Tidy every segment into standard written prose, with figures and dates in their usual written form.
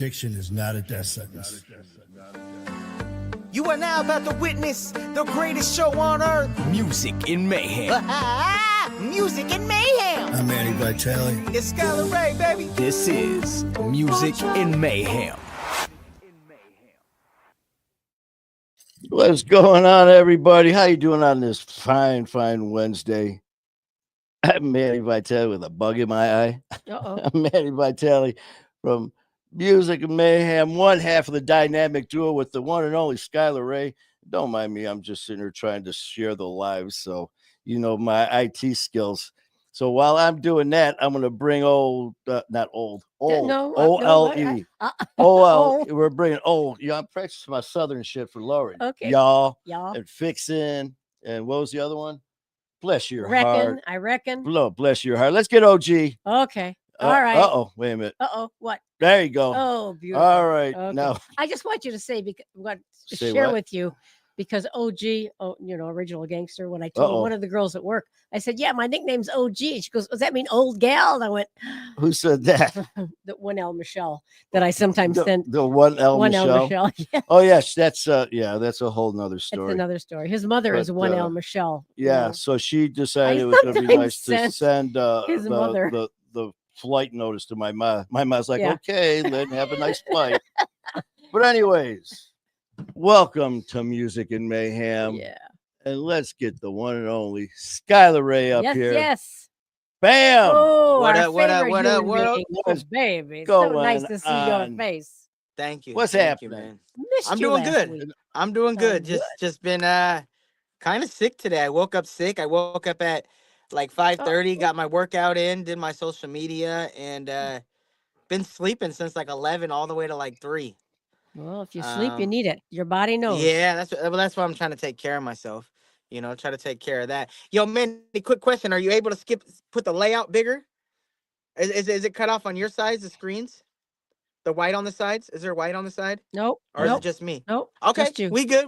Addiction is not a death sentence. You are now about to witness the greatest show on earth. Music in Mayhem. Music in Mayhem. I'm Manny Vitale. It's Skylar Ray, baby. This is Music in Mayhem. What's going on, everybody? How you doing on this fine Wednesday? I'm Manny Vitale with a bug in my eye. I'm Manny Vitale from Music and Mayhem, one half of the dynamic duo with the one and only Skylar Ray. Don't mind me, I'm just sitting here trying to share the lives, so you know my IT skills. So while I'm doing that, I'm going to bring OLE. We're bringing old. I'm practicing my Southern shit for Lauren. Okay. Y'all. And Fixin'. And what was the other one? Bless your heart. I reckon. Bless your heart. Let's get OG. Okay. All right. Wait a minute. What? There you go. Oh, beautiful. All right. Okay. Now I just want you to say Say share what? with you because OG, original gangster. When I told one of the girls at work, I said, "Yeah, my nickname's OG." She goes, "Does that mean old gal?" And I went, who said that? The 1L Michelle that I sometimes send. The 1L Michelle. Yeah. Oh yes, that's a whole nother story. It's another story. His mother is 1L Michelle. Yeah, so she decided it was going to be nice to send his mother the flight notice to my mom. My mom's like, okay, let him have a nice flight. But anyways, welcome to Music and Mayhem. Yeah. And let's get the one and only Skylar Ray up here. Yes. Bam. Oh, What our up, what up, favorite what up, human what up? being. What's Baby. It's so nice to see your on? face. Thank you. What's Thank you, happening? man. Missed I'm you doing last good. week. I'm doing good. Good. Just been kind of sick today. I woke up sick. I woke up at like 5:30, got my workout in, did my social media, and been sleeping since like 11 all the way to like 3. Well, if you sleep, you need it. Your body knows. Yeah, that's why I'm trying to take care of myself. Try to take care of that. Yo, man, a quick question. Are you able to put the layout bigger? Is it cut off on your sides, the screens? The white on the sides? Is there white on the side? Nope. Or is it just me? Nope. Okay, Just you. we good.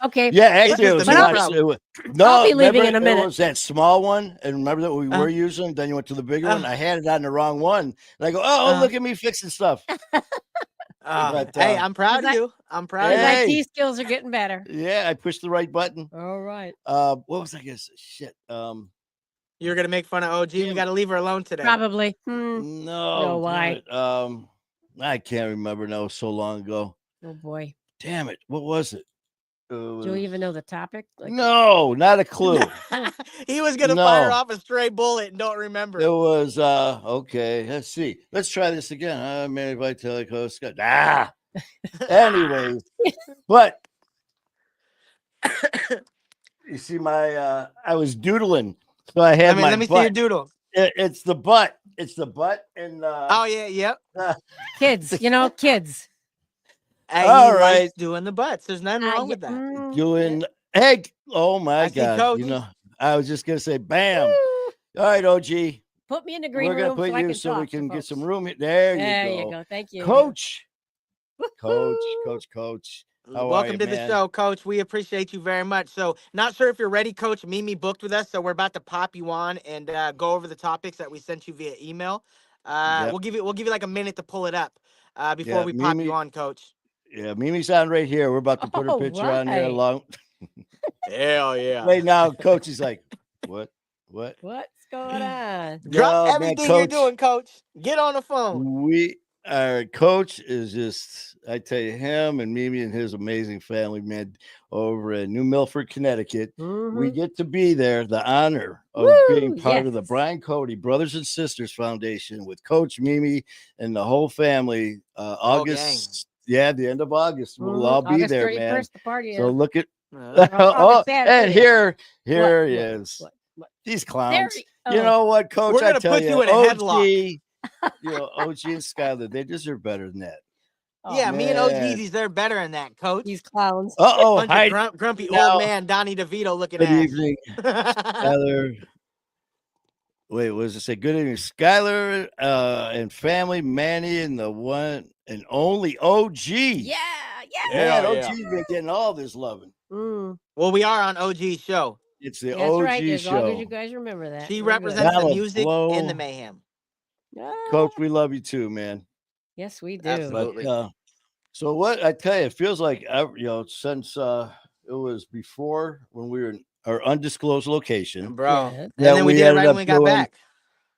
Okay. Yeah, actually, It's it was just the not. problem. It was, no, I'll be leaving in a minute. It was that small one, and remember that we were using. Then you went to the bigger one. I had it on the wrong one, and I go, look at me fixing stuff. Hey, I'm proud of you. I'm proud of His you. IT skills are getting better. Yeah, I pushed the right button. All right. What was I guess? Shit. You're gonna make fun of OG. We got to leave her alone today. Probably. No. Why? I can't remember. That was so long ago. Oh boy. Damn it. What was it? Do you even know the topic? No, not a clue. He was gonna fire off a stray bullet and don't remember. It was okay. Let's see. Let's try this again. Manny Vitale host. Anyways, but you see my I was doodling, so I had my. Let me see your doodle. It's the butt. It's the butt and. Oh yeah, yep. Kids, kids. Hey, all right, likes doing the butts. There's nothing wrong with that. Doing egg. Oh my God! Coach. I was just gonna say, bam. All right, OG. Put me in the green We're gonna room put so I you can so talk we can to get folks. some room. There you go. Thank you, Coach. Coach. Welcome to the show, Coach. We appreciate you very much. So, not sure if you're ready, Coach. Mimi booked with us, so we're about to pop you on and go over the topics that we sent you via email. We'll give you like a minute to pull it up before we pop you on, Coach. Yeah, Mimi's on right here. We're about to put her picture on there along. Hell yeah! Right now, Coach is like, what? What's going on? Drop everything you're doing, Coach. Get on the phone. Our coach is just, I tell you, him and Mimi and his amazing family, man, over in New Milford, Connecticut. We get to be there, the honor of being part of the Brian Cody Brothers and Sisters Foundation with Coach Mimi and the whole family. August, the end of August. We'll all be August there, 31st, man. The party So look at, and here he is. These clowns. You know what, Coach? We're gonna put you in a headlock. OG and Skylar, they deserve better than that. Yeah, me and OG, they're better than that, Coach. These clowns. Bunch of grumpy old man Donnie DeVito looking at. Good evening, Skylar. Wait, what does it say? Good evening, Skylar and family, Manny and the one and only OG. Yeah. OG's been getting all this loving. Well, we are on OG's show. It's the That's OG right. As show. long as you guys remember that. She represents the music and the mayhem. Coach, we love you too, man. Yes, we do. Absolutely. But so what I tell you, it feels like since it was before when we were in our undisclosed location, Bro. Yeah. And then we we did it ended right up when we got doing. back.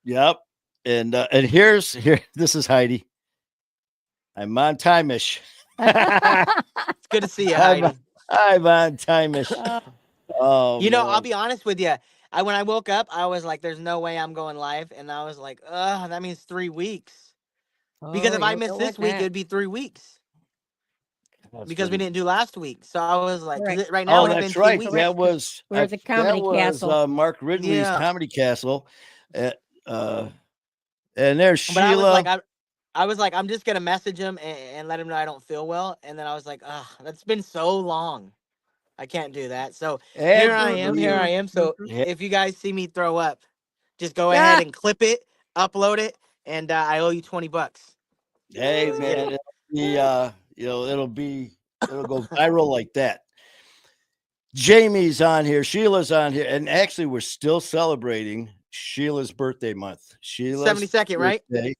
Yep, and here. This is Heidi. I'm on time-ish. It's good to see you, I'm, Heidi. I'm on time-ish. Oh, You know, I'll man. be honest with you. When I woke up, I was like, "There's no way I'm going live," and I was like, "Ugh, that means 3 weeks." Because Oh, if I you miss don't this want week, that. it'd be 3 weeks That's because we funny. didn't do last week. So I was like, Correct. because right now Oh, it's that's been right. 2 weeks. That was We're at the Comedy Castle. Mark Ridley's Yeah, Comedy Castle. And there's but I was like, Sheila. I was like, I'm just gonna message him and let him know I don't feel well. And then I was like, ugh, that's been so long. I can't do that. So here I Amber am. Here Lee. I am. So Yeah. if you guys see me throw up, just go ahead Ah, and clip it, upload it, and I owe you $20. Hey, Yeah. man. It'll go viral like that. Jamie's on here. Sheila's on here. And actually, we're still celebrating Sheila's birthday month. Sheila's 72nd, right? birthday.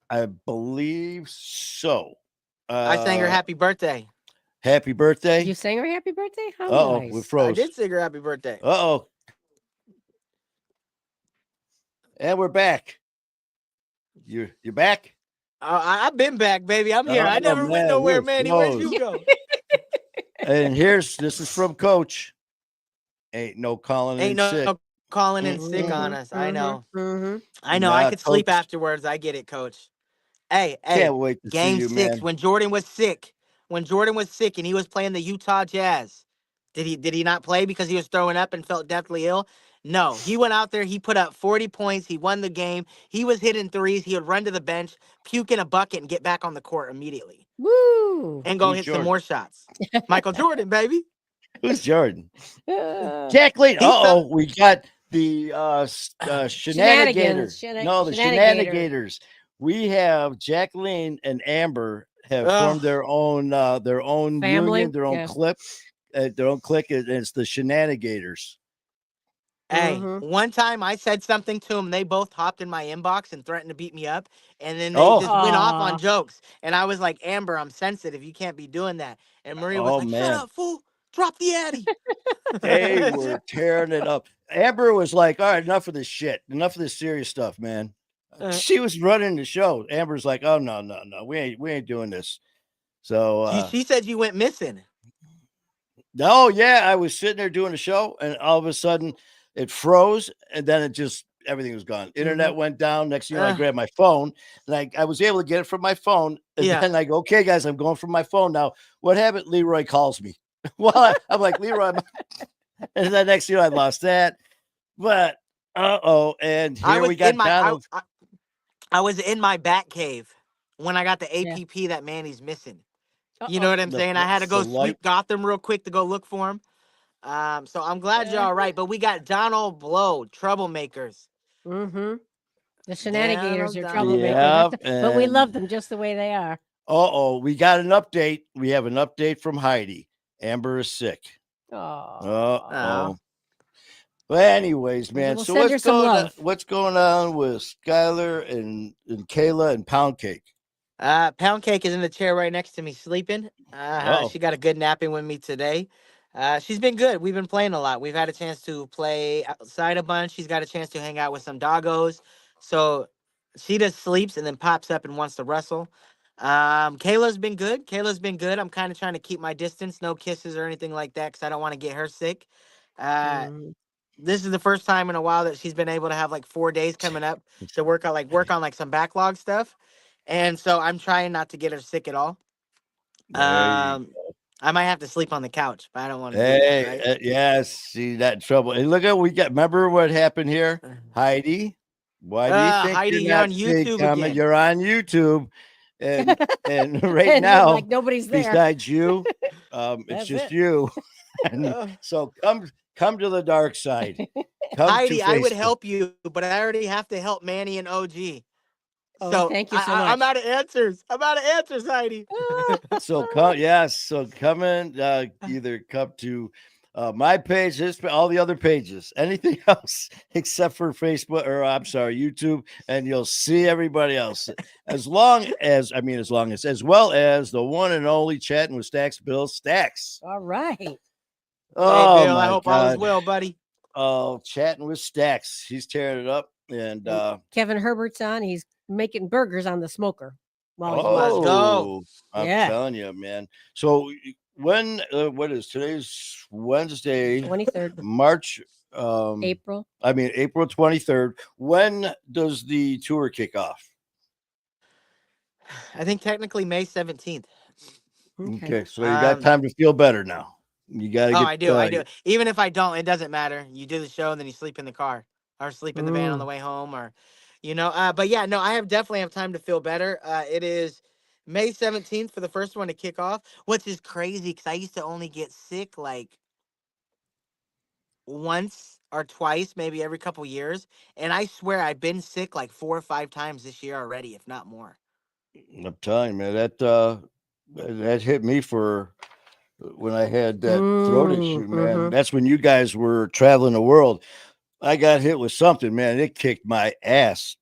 I believe so. I sang her happy birthday. Happy birthday. you sang her happy birthday? How Uh-oh, we nice. froze. I did sing her happy birthday. Uh-oh. And we're back. You're back? I've been back, baby. I'm here. I Oh, never went man, nowhere, we're Manny. Where'd froze. you go? And this is from Coach. Ain't no calling in Ain't no sick. calling in sick on us. I know. I know. I Nah, could sleep Coach. afterwards. I get it, Coach. Hey, Can't wait to see game you, 6, man. when Jordan was sick and he was playing the Utah Jazz, did he not play because he was throwing up and felt deathly ill? No, he went out there, he put up 40 points, he won the game, he was hitting threes, he would run to the bench, puke in a bucket, and get back on the court immediately Woo! and go Who's hit some Jordan? more shots. Michael Jordan, baby. Who's Jordan? Uh, Jacqueline. He felt We got the Shenanigans. shenanigators. No, the Shenanigators. shenanigators. We have Jacqueline and Amber have Ugh. formed their own Family? union, their own Yeah. clip, their own clique, and it's the shenanigators. Hey, Mhm. one time I said something to them. They both hopped in my inbox and threatened to beat me up. And then they Oh, just went off on Aw. jokes. And I was like, Amber, I'm sensitive. You can't be doing that. And Maria was oh like, shut man, up, fool. Drop the Addy. they were tearing it up. Amber was like, "All right, enough of this shit. Enough of this serious stuff, man." She was running the show. Amber's like, "Oh no, we ain't doing this." So she said you went missing. oh yeah, I was sitting there doing a show, and all of a sudden it froze, and then everything was gone. Internet went down. Next thing you know, I grabbed my phone, and I was able to get it from my phone. And Yeah. then I go, "Okay, guys, I'm going from my phone now." What happened? Leroy calls me. Well, I'm like, Leroy, and then next year I lost that. But and I here was we got in my Donald. I was in my bat cave when I got the Yeah. APP that Manny's missing. You know what I'm The saying? I had to go light. sweep Gotham real quick to go look for him. So I'm glad you're all right. But we got Donald Blow, troublemakers. The shenanigators are Donald. troublemakers. Yeah, But we and love them just the way they are. we got an update. We have an update from Heidi. Amber is sick. Oh. Well, anyways, man. We'll So send her some love. what's going on with Skylar and Kayla and Pound Cake? Pound Cake is in the chair right next to me sleeping. She got a good napping with me today. She's been good. We've been playing a lot. We've had a chance to play outside a bunch. She's got a chance to hang out with some doggos. So she just sleeps and then pops up and wants to wrestle. Kayla's been good. I'm kind of trying to keep my distance, no kisses or anything like that, because I don't want to get her sick. This is the first time in a while that she's been able to have like 4 days coming up to work on like some backlog stuff. And so I'm trying not to get her sick at all. I might have to sleep on the couch, but I don't want to do that, right? Yes, see that trouble. And look at remember what happened here, Heidi. Why do you think Heidi, you're you're on not YouTube comment? again. You're on YouTube, and right And now, like nobody's there. besides you, it's That's just it. you. And so come to the dark side. Heidi, I would help you, but I already have to help Manny and OG. Oh, So thank you so much. I'm out of answers. Heidi. So come in, either come to My page, all the other pages, anything else except for Facebook, or I'm sorry, YouTube, and you'll see everybody else. As well as the one and only Chatting with Stacks, Bill Stacks. All right. Oh, hey, Bill, I my hope all is God. well, buddy. Oh, Chatting with Stacks. He's tearing it up. And Kevin Herbert's on. He's making burgers on the smoker. Let's go. I'm telling you, man. So when what is today's Wednesday, 23rd March, April. I mean April 23rd. When does the tour kick off? I think technically May 17th. Okay, so you got time to feel better now. You got to get. I do. Even if I don't, it doesn't matter. You do the show and then you sleep in the car or sleep in the van on the way home, or but yeah, no, I definitely have time to feel better. It is May 17th for the first one to kick off, which is crazy because I used to only get sick like once or twice, maybe every couple years, and I swear I've been sick like 4 or 5 times this year already, if not more. I'm telling you, man, that hit me for when I had that throat issue, man. That's when you guys were traveling the world. I got hit with something, man. It kicked my ass.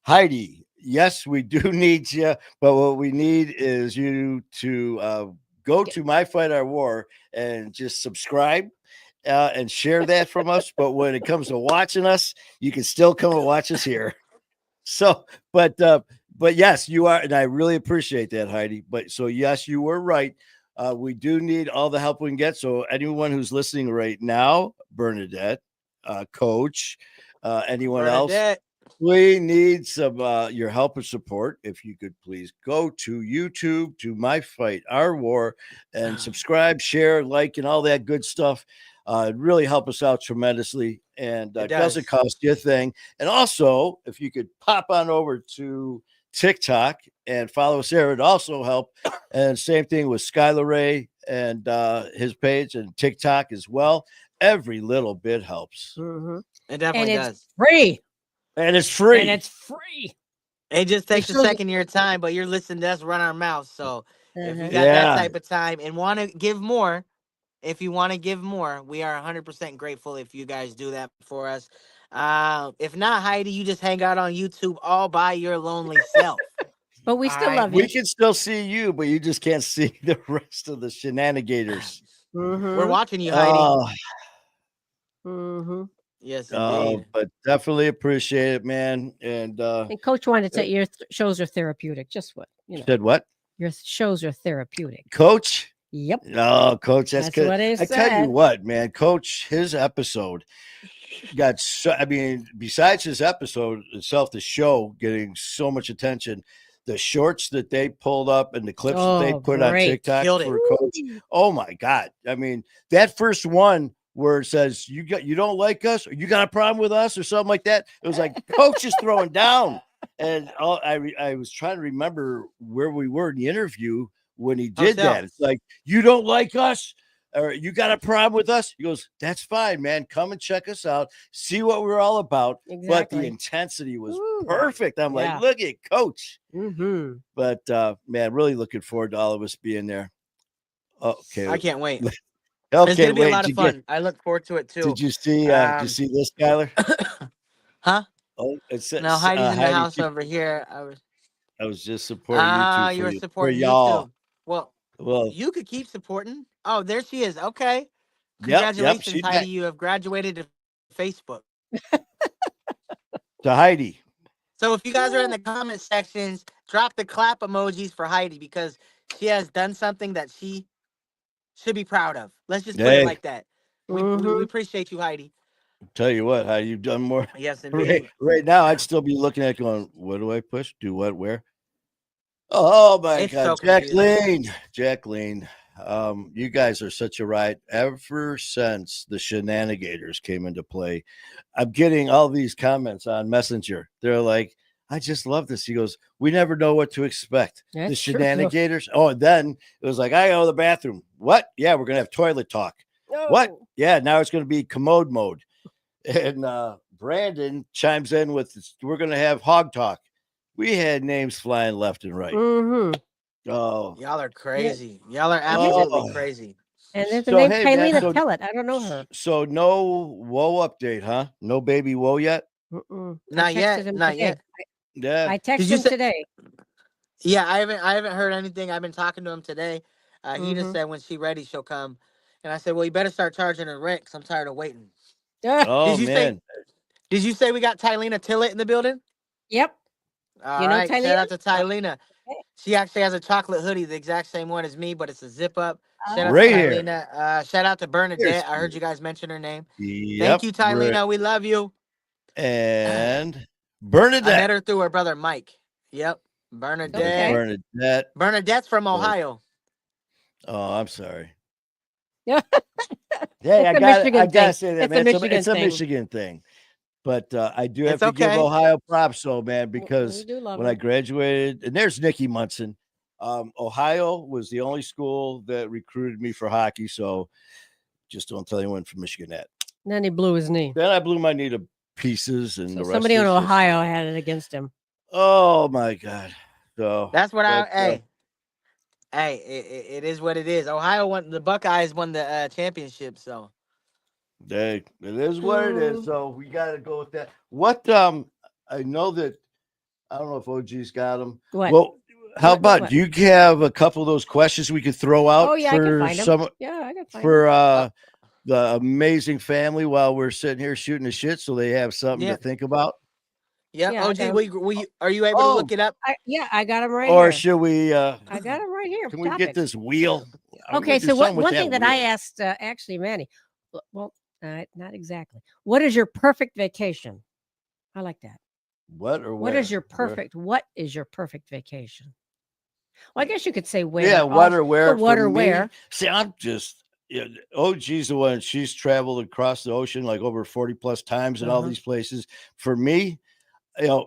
Heidi, yes, we do need you, but what we need is you to go to My Fight Our War and just subscribe and share that from us. But when it comes to watching us, you can still come and watch us here. So, but yes, you are, and I really appreciate that, Heidi. But so yes, you were right. We do need all the help we can get. So anyone who's listening right now, Bernadette, Coach, anyone else, we need some your help and support. If you could please go to YouTube to My Fight Our War and subscribe, share, like, and all that good stuff. It really help us out tremendously, and it doesn't cost you a thing. And also, if you could pop on over to TikTok and follow us there, it also help. And same thing with Skylar Ray and his page and TikTok as well. Every little bit helps. It definitely does. Free. And it's free. It just takes a second of your time, but you're listening to us run our mouths. So if you got that type of time and want to give more, we are 100% grateful if you guys do that for us. If not, Heidi, you just hang out on YouTube all by your lonely self. But we still love you. We can still see you, but you just can't see the rest of the shenanigans. We're watching you, Heidi. Yes, indeed. But definitely appreciate it, man. And Coach wanted to tell you your shows are therapeutic. Just what said what? Your shows are therapeutic. Coach? Yep. Oh, Coach, that's good. What I tell you what, man, Coach, his episode got besides his episode itself, the show getting so much attention, the shorts that they pulled up and the clips that they put on TikTok for Coach. Oh my God. I mean, that first one where it says you don't like us, or you got a problem with us, or something like that. It was like Coach is throwing down. And I was trying to remember where we were in the interview when he did that. It's like, you don't like us, or you got a problem with us. He goes, that's fine, man. Come and check us out. See what we're all about. Exactly. But the intensity was perfect. I'm like, look at Coach. But man, really looking forward to all of us being there. Okay. I can't wait. Okay, it's gonna be a lot of fun. I look forward to it too. Did you see this, Skylar? Huh? Oh, it's no, Heidi's in the house over here. I was just supporting you two. You were supporting y'all. YouTube. Well, you could keep supporting. Oh, there she is. Okay. Congratulations, Heidi. You have graduated to Facebook. To Heidi. So if you guys are in the comment sections, drop the clap emojis for Heidi, because she has done something that she should be proud of. Let's just put it like that. We appreciate you, Heidi. Tell you what, how you've done more. Yes, indeed. Right now, I'd still be looking at going, what do I push? Do what? Where? Oh my God, so Jacqueline. You guys are such a ride. Ever since the shenanigators came into play, I'm getting all these comments on Messenger. They're like, I just love this. He goes, we never know what to expect. That's the shenanigators. Oh, and then it was like, I go to the bathroom. What? Yeah, we're gonna have toilet talk. Oh. What? Yeah, now it's gonna be commode mode. And Brandon chimes in with, we're gonna have hog talk. We had names flying left and right. Mm-hmm. Oh, y'all are crazy. Y'all are absolutely crazy. And there's the So, name hey, man, Tylena so- Tellett. I don't know her. So no woe update, huh? No baby woe yet? Mm-mm. I Not texted yet. him Not today. yet. Yeah. I texted you him say- today. Yeah, I haven't heard anything. I've been talking to him today. He just Mhm. said when she's ready, she'll come. And I said, well, you better start charging her rent, 'cause I'm tired of waiting. Oh, you man. Did you say we got Tylena Tillett in the building? Yep. All You know right, shout Tylena? out to Tylena. Okay. She actually has a chocolate hoodie, the exact same one as me, but it's a zip up. Shout out Right to here. Tylena. Shout out to Bernadette. I heard sweet. you guys mention her name. Yep. Thank you, Tylena. We love you. And I met Bernadette. her through her brother Mike. Yep, Bernadette. Okay. Bernadette. Bernadette's from Ohio. Oh, I'm sorry. Yeah. Hey, It's I a gotta Michigan thing. say that, It's a man. Michigan It's a thing. Michigan thing. But I do have It's to give okay. Ohio props, though, man, We because do love when her. I graduated, and there's Nikki Munson. Ohio was the only school that recruited me for hockey. So just don't tell anyone from Michigan that. And then he blew his knee. Then I blew my knee to pieces, and So the rest somebody is in history. Ohio had it against him. Oh my God! So That's what but, it is what it is. Ohio won, the Buckeyes won the championship. So Hey, it is what it is. So we got to go with that. What I know that I don't know if OG's got them. What? Well, how What, about what? do you have a couple of those questions we could throw out Oh yeah, I can for find some him. Yeah, I can find him. for the amazing family while we're sitting here shooting the shit, so they have something Yeah. to think about? yeah, Yeah, I got OG, 'em. we are you able to look it up? I got him right Or here. should we? I got him right here. Can we get Topics. this wheel? I'm Okay, gonna do so something with one thing that I wheel. asked actually, Manny. Well, not exactly. What is your perfect vacation? I like that. What or What where? is your perfect? What is your perfect vacation? Well, I guess you could say where. Yeah, what or where? But what for or me, where? See, I'm just. Yeah, OG's the one. She's traveled across the ocean like over 40 plus times in all these places. For me,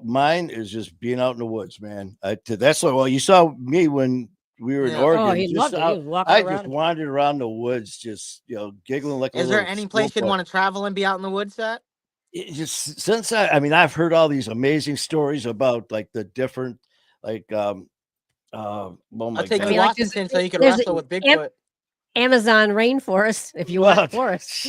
mine is just being out in the woods, man. That's like, well, you saw me when we were in Yeah. Oregon. Oh, he just loved it. He out, was walking I around. just wandered around the woods, just giggling like a Is little. there any place you'd schoolboy. want to travel and be out in the woods at? Just since I mean, I've heard all these amazing stories about like the different, like, oh I'll my take God. you to like, there's- Washington so you can there's wrestle with Bigfoot. Amazon rainforest, if you want forest.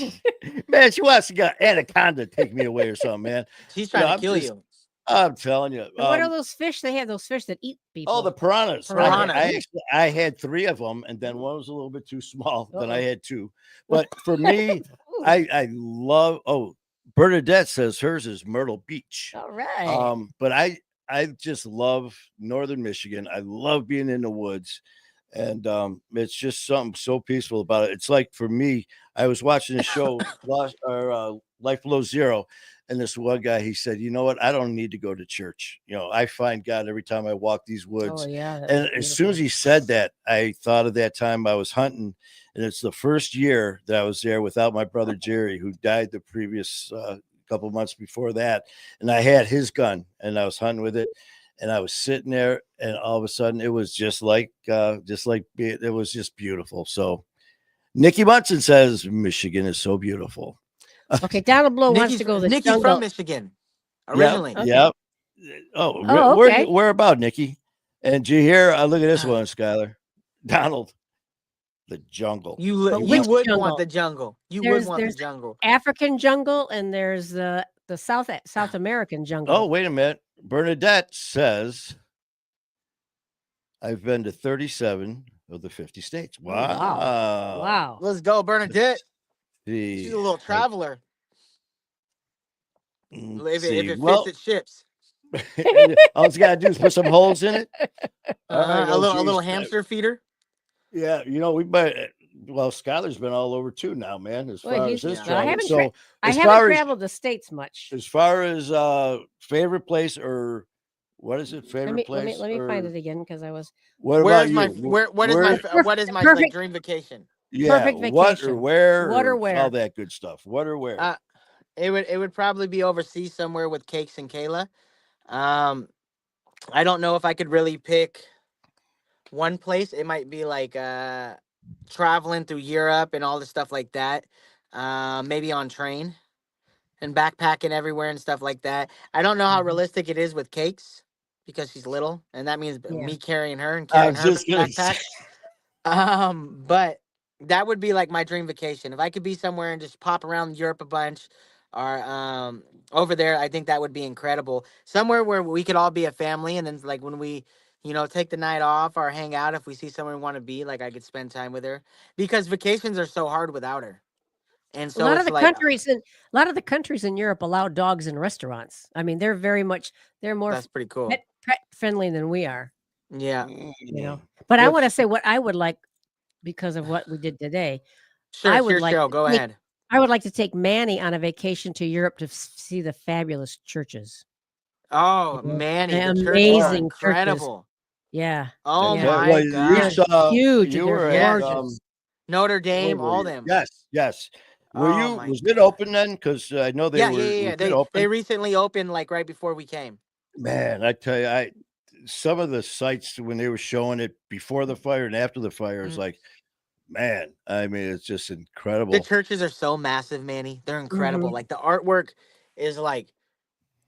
Man, she wants to get anaconda to take me away or something, man. She's trying to I'm kill just- you. I'm telling you. And what are those fish? They have those fish that eat people. Oh, the piranhas. Piranhas. I had 3 of them, and then one was a little bit too small. Then I Uh-oh. had 2. But for me, I love. Oh, Bernadette says hers is Myrtle Beach. All right. But I just love Northern Michigan. I love being in the woods, and it's just something so peaceful about it. It's like for me, I was watching a show, Life Below Zero. And this one guy, he said, you know what? I don't need to go to church. I find God every time I walk these woods. Oh yeah. And as soon as he said that, I thought of that time I was hunting. And it's the first year that I was there without my brother Jerry, who died the previous couple of months before that. And I had his gun and I was hunting with it. And I was sitting there, and all of a sudden it was just like it was just beautiful. So Nikki Munson says Michigan is so beautiful. Okay, Donald Blow wants to go to the Nikki's jungle. from Michigan originally. Yep. Oh, okay. where about, Nikki? And do you hear? Look at this one, Skylar. Donald, the jungle. You But would which want jungle? the jungle. You There's- would want the there's- jungle. African jungle, and there's the South American jungle. Oh, wait a minute. Bernadette says, I've been to 37 of the 50 states. Wow. Wow. Let's go, Bernadette. See, She's a little traveler. If see, it well, fits, it ships. all it's got to do is put some holes in it. All right, A little geez. hamster feeder. Yeah, we might. Well, Skylar's been all over too now, man. As Well, far he's- as his I travel. haven't So, I as haven't far as traveled the states much. as far as favorite place, or what is it? Favorite place? Let me find or it again because I was What Where's about my you? what is my like, perfect- dream vacation? Yeah, perfect what or vacation? where? What or or where? All that good stuff. What or where? It would probably be overseas somewhere with Cakes and Kayla. I don't know if I could really pick one place. It might be like traveling through Europe and all the stuff like that. Maybe on train and backpacking everywhere and stuff like that. I don't know how realistic it is with Cakes because she's little, and that means Yeah. me carrying her and I carrying was her just gonna backpack. But That would be like my dream vacation. If I could be somewhere and just pop around Europe a bunch, or over there, I think that would be incredible. Somewhere where we could all be a family, and then like when we, take the night off or hang out, if we see somewhere we want to be, like I could spend time with her because vacations are so hard without her. And A so lot of it's the like countries in Europe allow dogs in restaurants. I mean, they're more that's pretty cool. pet friendly than we are. Yeah, But I Well, want to say what I would like because of what we did today. sure, I it's would your like show. to Go take ahead. I would like to take Manny on a vacation to Europe to see the fabulous churches. Oh, You know, Manny, the the churches are amazing churches. incredible. Yeah. Oh Yeah. my They're gosh. huge you and they're were at gorgeous. Notre where Dame, were all you? them. Yes. Oh my Was it god. open then? Because I know Yeah, was it They open? recently opened like right before we came. Man, I tell you, some of the sites when they were showing it before the fire and after the fire is Mhm. like, man, I mean, it's just The incredible. churches are so massive, Manny. They're incredible. Mhm. Like the artwork is like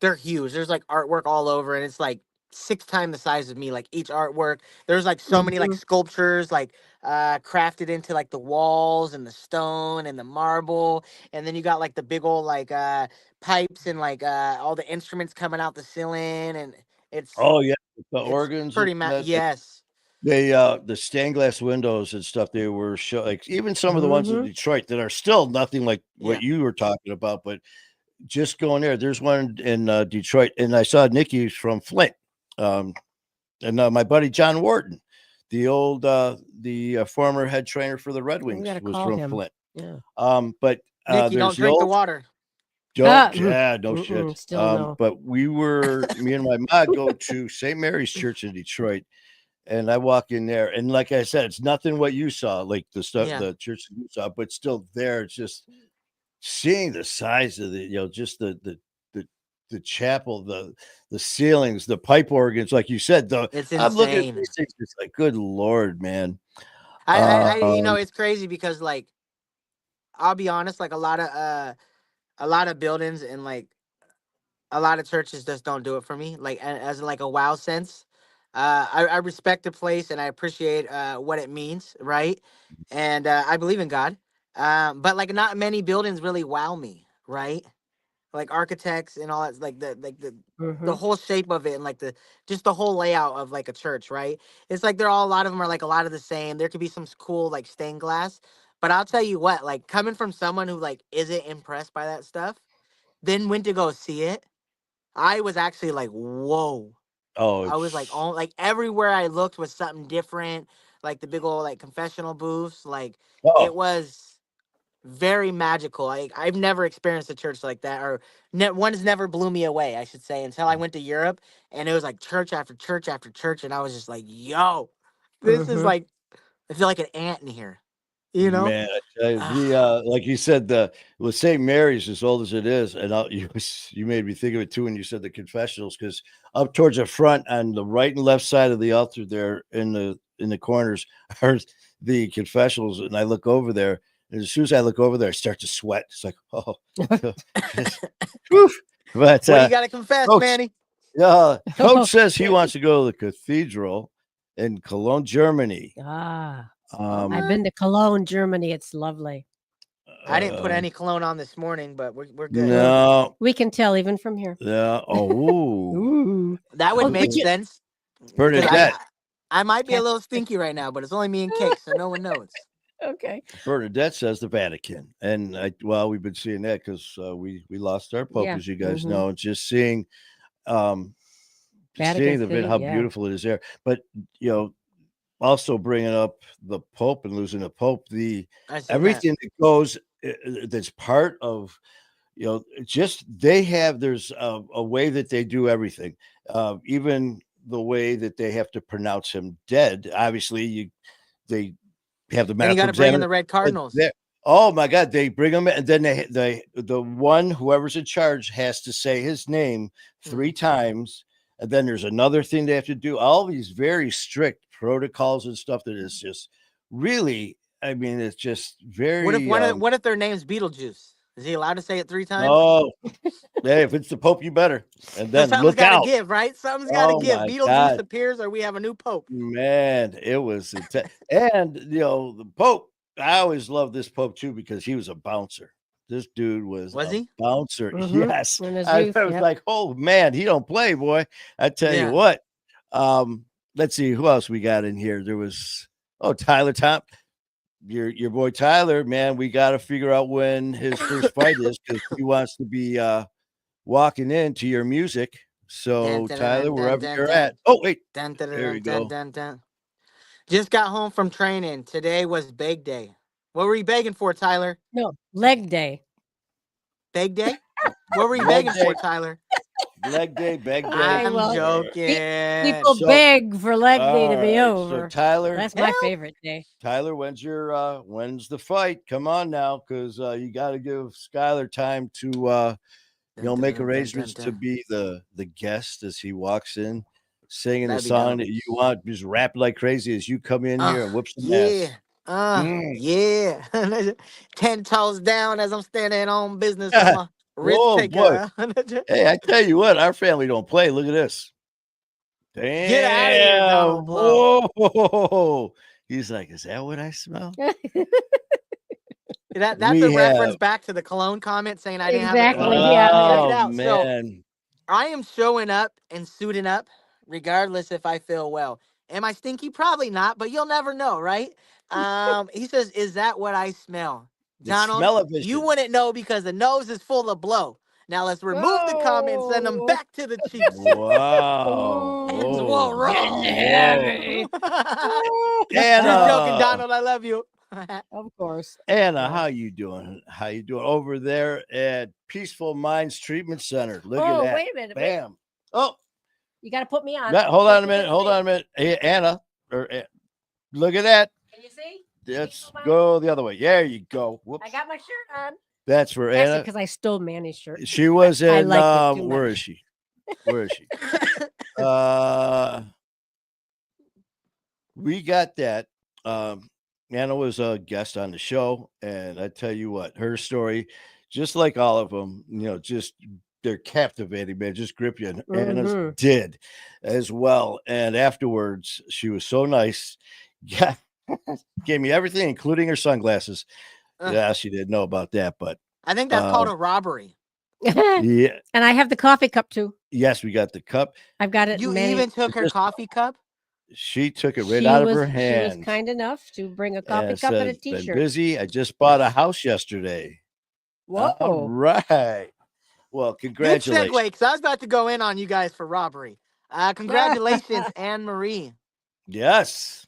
they're huge. There's like artwork all over, and it's like 6 times the size of me. Like each artwork, there's like so many like Mhm. sculptures, like crafted into like the walls and the stone and the marble, and then you got like the big old like pipes and like all the instruments coming out the ceiling, and it's Oh yeah, the it's organs and pretty that. yes. They the stained glass windows and stuff they were like even some of the ones in Mhm. Detroit that are still nothing like Yeah. what you were talking about, but just going there. There's one in Detroit, and I saw Nikki from Flint, and my buddy John Wharton, the former head trainer for the Red We Wings, gotta was call from him. Flint. Yeah. But Nikki, don't there's the drink the old water. don't Mm. yeah no shit. Still no. But me and my mom go to St. Mary's Church in Detroit. And I walk in there, and like I said, it's nothing what you saw, like the stuff, Yeah. the church that you saw, but still there. It's just seeing the size of just the chapel, the ceilings, the pipe organs, like you said. It's I'm looking at insane. these things, it's like, good lord, man. It's crazy because like I'll be honest, like a lot of buildings and like a lot of churches just don't do it for me. Like as in like a wow sense. I respect the place and I appreciate what it means, right? And I believe in God. But like not many buildings really wow me, right? Like architects and all that, like the Mhm. whole shape of it and like the just the whole layout of like a church, right? It's like they're all a lot of them are like a lot of the same. There could be some cool like stained glass, but I'll tell you what, like coming from someone who like isn't impressed by that stuff, then went to go see it, I was actually like, whoa. Oh, I was like, it's oh, like everywhere I looked was something different. Like the big old like confessional booths, like it oh was very magical. I've never experienced a church like that, or one's never blew me away, I should say, until I went to Europe, and it was like church after church after church, and I was just like, yo, this is Mhm. like I feel like an ant in here, you know? man, I tell you, Ah, like you said, with St. Mary's, as old as it is, and you made me think of it too when you said the confessionals, because up towards the front on the right and left side of the altar there in the corners are the confessionals, and I look over there, and as soon as I look over there, I start to sweat. It's like, oh, whew. But what do you got to confess, coach, Manny? coach says he wants to go to the cathedral in Cologne, Germany. Ah, Oh, I've Um, been to Cologne, Germany. It's lovely. I didn't put uh, any cologne on this morning, but we're good. no, We can tell even from here. yeah. Oh, Ooh. That would Oh, make but you sense because Bernadette. I might be a Cat- little stinky right now, but it's only me and Cake, so no one knows. okay. Bernadette says the Vatican, and we've been seeing that because we lost our pope, Yeah. as you guys Mhm. know, and just seeing um Vatican how City, yeah. beautiful it is there. But also bringing up the pope and losing the pope, I seen that. everything that goes that's part of just they have there's a way that they do everything, even the way that they have to pronounce him dead. Obviously, they have the And you got medical to bring in examiner. the red But cardinals. oh my God, they bring him in, and then the one whoever's in charge has to say his name 3 times, and then there's another thing they have to do. All these very strict protocols and stuff that is just really. I mean, it's just very. What if their name's Beetlejuice? Is he allowed to say it 3 times? Oh, hey, if it's the Pope, you better. And So then something's look got to out. give, right? Something's got to Oh give. my Beetlejuice God, appears, or we have a new pope. man, it was intense. And the Pope I always loved this Pope too because he was a bouncer. This dude was a he? bouncer. Mhm. Yes. In his I youth, was yep. like, oh man, he don't play, boy. I tell you Yeah. what. Let's see who else we got in here. There was Tyler Top. Your boy Tyler, man. We got to figure out when his first fight is because he wants to be walking into your music. So Tyler, wherever you're at. Oh wait, there you go. Just got home from training. Today was bake day. What were you begging for, Tyler? No, leg day. Bake day? What were you Leg begging day. for, Tyler? Leg day, beg day. I'm well, joking. People So- beg for leg day to be All right, over. So Tyler, That's my favorite day. Tyler, when's the fight? Come on now, because you got to give Skylar time to make arrangements to be the guest as he walks in, singing the That'd be song dope. that you want, just rap like crazy as you come in here and whoop some Yeah. ass. Yeah. 10 toes down as I'm standing on business. I'm a risk Oh boy! taker. Hey, I tell you what, our family don't play. Look at this. Damn! Get out of here, Donald Blow. Whoa! He's like, is that what I smell? That's a reference back to the cologne comment saying I didn't have a Exactly, cologne. yeah. Check it Oh out. So man! I am showing up and suiting up regardless if I feel well. Am I stinky? Probably not, but you'll never know, right? He says, is that what I smell? Donald, Smell-o-vision. you wouldn't know because the nose is full of blow. Now let's remove the comment, send them back to the cheeks. Wow! And Whoa. we'll roll. Heavy. Just joking, Donald. I love you. Of course. Anna, how you doing? How you doing over there at Peaceful Minds Treatment Center? Look at that. Wait a minute. Bam. Oh, You got to put me on. hold on a minute. Hey, Anna, look at that. Can you see? Let's go the other way. There you go. Whoops. I got my shirt on. That's for Anna. Because I stole Manny's shirt. She was in. liked it too where much. is she? Where is she? We got that. Anna was a guest on the show, and I tell you what, her story, just like all of them, just they're captivating, man. Just grip you. And Anna's did as well. And afterwards, she was so nice. Yeah, gave me everything, including her sunglasses. Yeah, she didn't know about that, but I think that's called a robbery. Yeah. And I have the coffee cup too. Yes, we got the cup. I've got it. You even took her coffee cup? She took it right out of her hand. She was kind enough to bring a coffee cup and a t-shirt. Been busy. I just bought a house yesterday. Whoa. All right. Well, congratulations. Good segue, because I was about to go in on you guys for robbery. Congratulations, Anne Marie. Yes.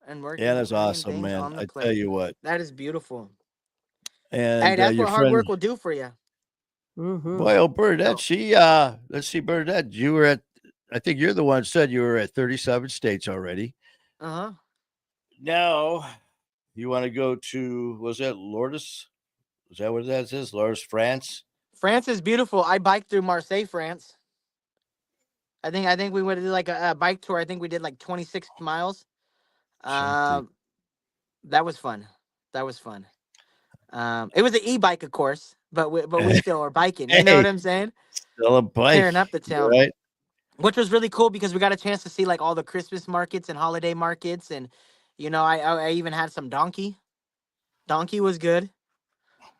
And working. Yeah, that's awesome, man. I tell you what. That is beautiful. And hey, that's what hard work will do for you. Boy, Bernadette, let's see, Bernadette, you were at, I think you're the one who said you were at 37 states already. Uh-huh. Now, you want to go to, was that Lourdes? Is that what that is? Lourdes, France? France is beautiful. I biked through Marseille, France. I think we went to do like a bike tour. I think we did like 26 miles. That was fun. It was an e-bike, of course, but we still are biking. You know what I'm saying? Still a bike. Tearing up the town. Right. Which was really cool because we got a chance to see like all the Christmas markets and holiday markets. And, I even had some donkey. Donkey was good.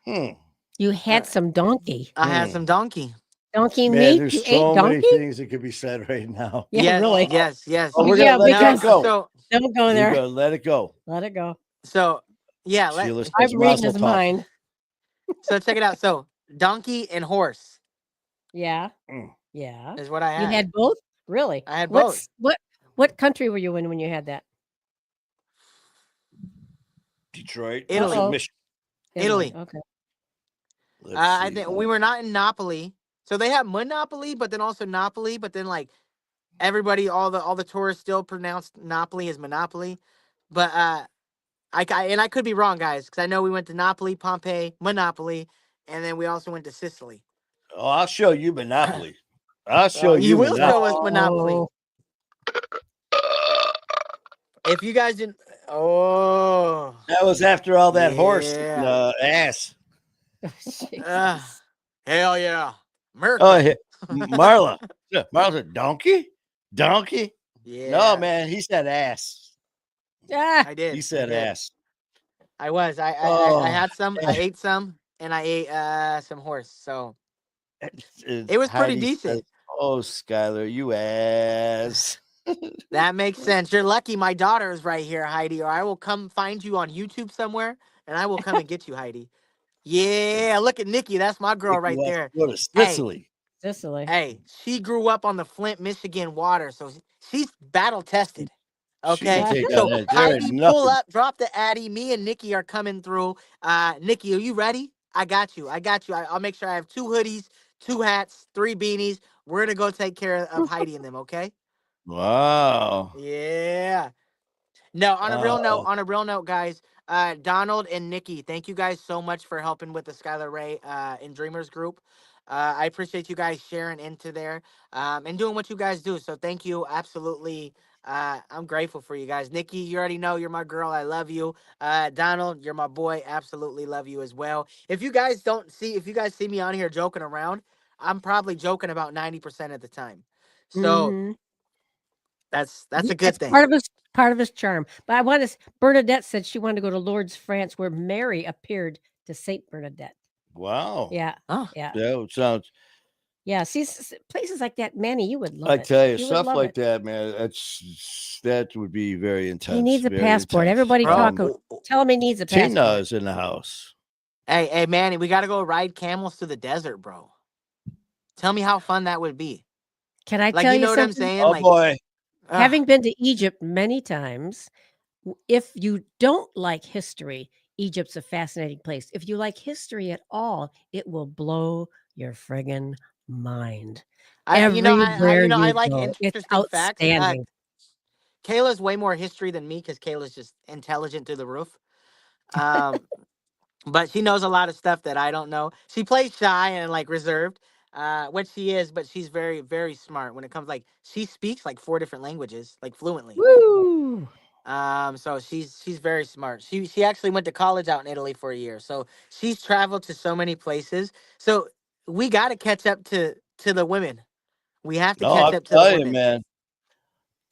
You had some donkey. I had some donkey. Donkey Man, meat? there's You so ate many donkey? things that could be said right now. Yeah, yes, really. Yes. Oh, we're gonna let that go. So, don't go there. Let it go. Let it go. So, yeah. I'm reading his mind. So check it out. So donkey and horse. Yeah. Yeah. Is what I had. You had both? Really? I had both. What country were you in when you had that? Detroit. Italy. Michigan. Italy. Okay. I think we were not in Napoli. So they have Monopoly, but then also Napoli, but then like everybody, all the tourists still pronounce Napoli as Monopoly. But I could be wrong, guys, because I know we went to Napoli, Pompeii, Monopoly, and then we also went to Sicily. Oh, I'll show you Monopoly. I'll show you. You will Monopoly. show us Monopoly. If you guys didn't, that was after all that horse ass. Hell yeah, America. Oh, yeah. Marla, Marla, donkey. Yeah. No, man, he said ass. Yeah, I did. He said ass. I was. I Oh, had some. I eh, ate some, and I ate some horse. So and it was pretty Heidi says, decent. "Oh, Skylar, you ass." That makes sense. You're lucky my daughter is right here, Heidi, or I will come find you on YouTube somewhere, and I will come and get you, Heidi. Yeah, look at Nikki. That's my girl Nikki right wants there. to go to Hey, Sicily. Sicily. hey, she grew up on the Flint, Michigan water, so she's battle tested. She can Okay, take on so that. There ain't Heidi, pull nothing. up, drop the Addy. Me and Nikki are coming through. Nikki, are you ready? I got you. I got you. I'll make sure I have 2 hoodies, 2 hats, 3 beanies. We're gonna go take care of Heidi and them. Okay? Wow. Yeah. No, Uh, on a real note, guys, Donald and Nikki, thank you guys so much for helping with the Skylar Ray and Dreamers group. I appreciate you guys sharing into there and doing what you guys do. So thank you. Absolutely. I'm grateful for you guys. Nikki, you already know you're my girl. I love you. Donald, you're my boy. Absolutely love you as well. If you guys see me on here joking around, I'm probably joking about 90% of the time. So Mhm. that's a good That's thing. part of his charm. But I want to. Bernadette said she wanted to go to Lourdes, France, where Mary appeared to Saint Bernadette. wow. Yeah, Oh. yeah, That sounds. yeah. See, places like that, Manny, you would love I it. tell you, You would stuff love like it. that, man. That would be very He intense. needs a Very passport. intense. Everybody Bro, tell him he needs a Tina passport. is in the house. hey, Manny, we got to go ride camels through the desert, bro. Tell me how fun that would be. Can I Like, tell you you know what I'm something? saying? Oh Like, boy. Having been to Egypt many times, if you don't like history, Egypt's a fascinating place. If you like history at all, it will blow your friggin' mind. Everywhere I you like go, it's interesting facts. outstanding. Kayla's way more history than me because Kayla's just intelligent through the roof. Um, but she knows a lot of stuff that I don't know. She plays shy and like reserved, what she is, but she's very, very smart when it comes like she speaks like 4 different languages, like fluently. Woo! So she's very smart. She actually went to college out in Italy for a year. So she's traveled to so many places. So we got to catch up to the women. We have to No, catch I'll up to the tell you, women.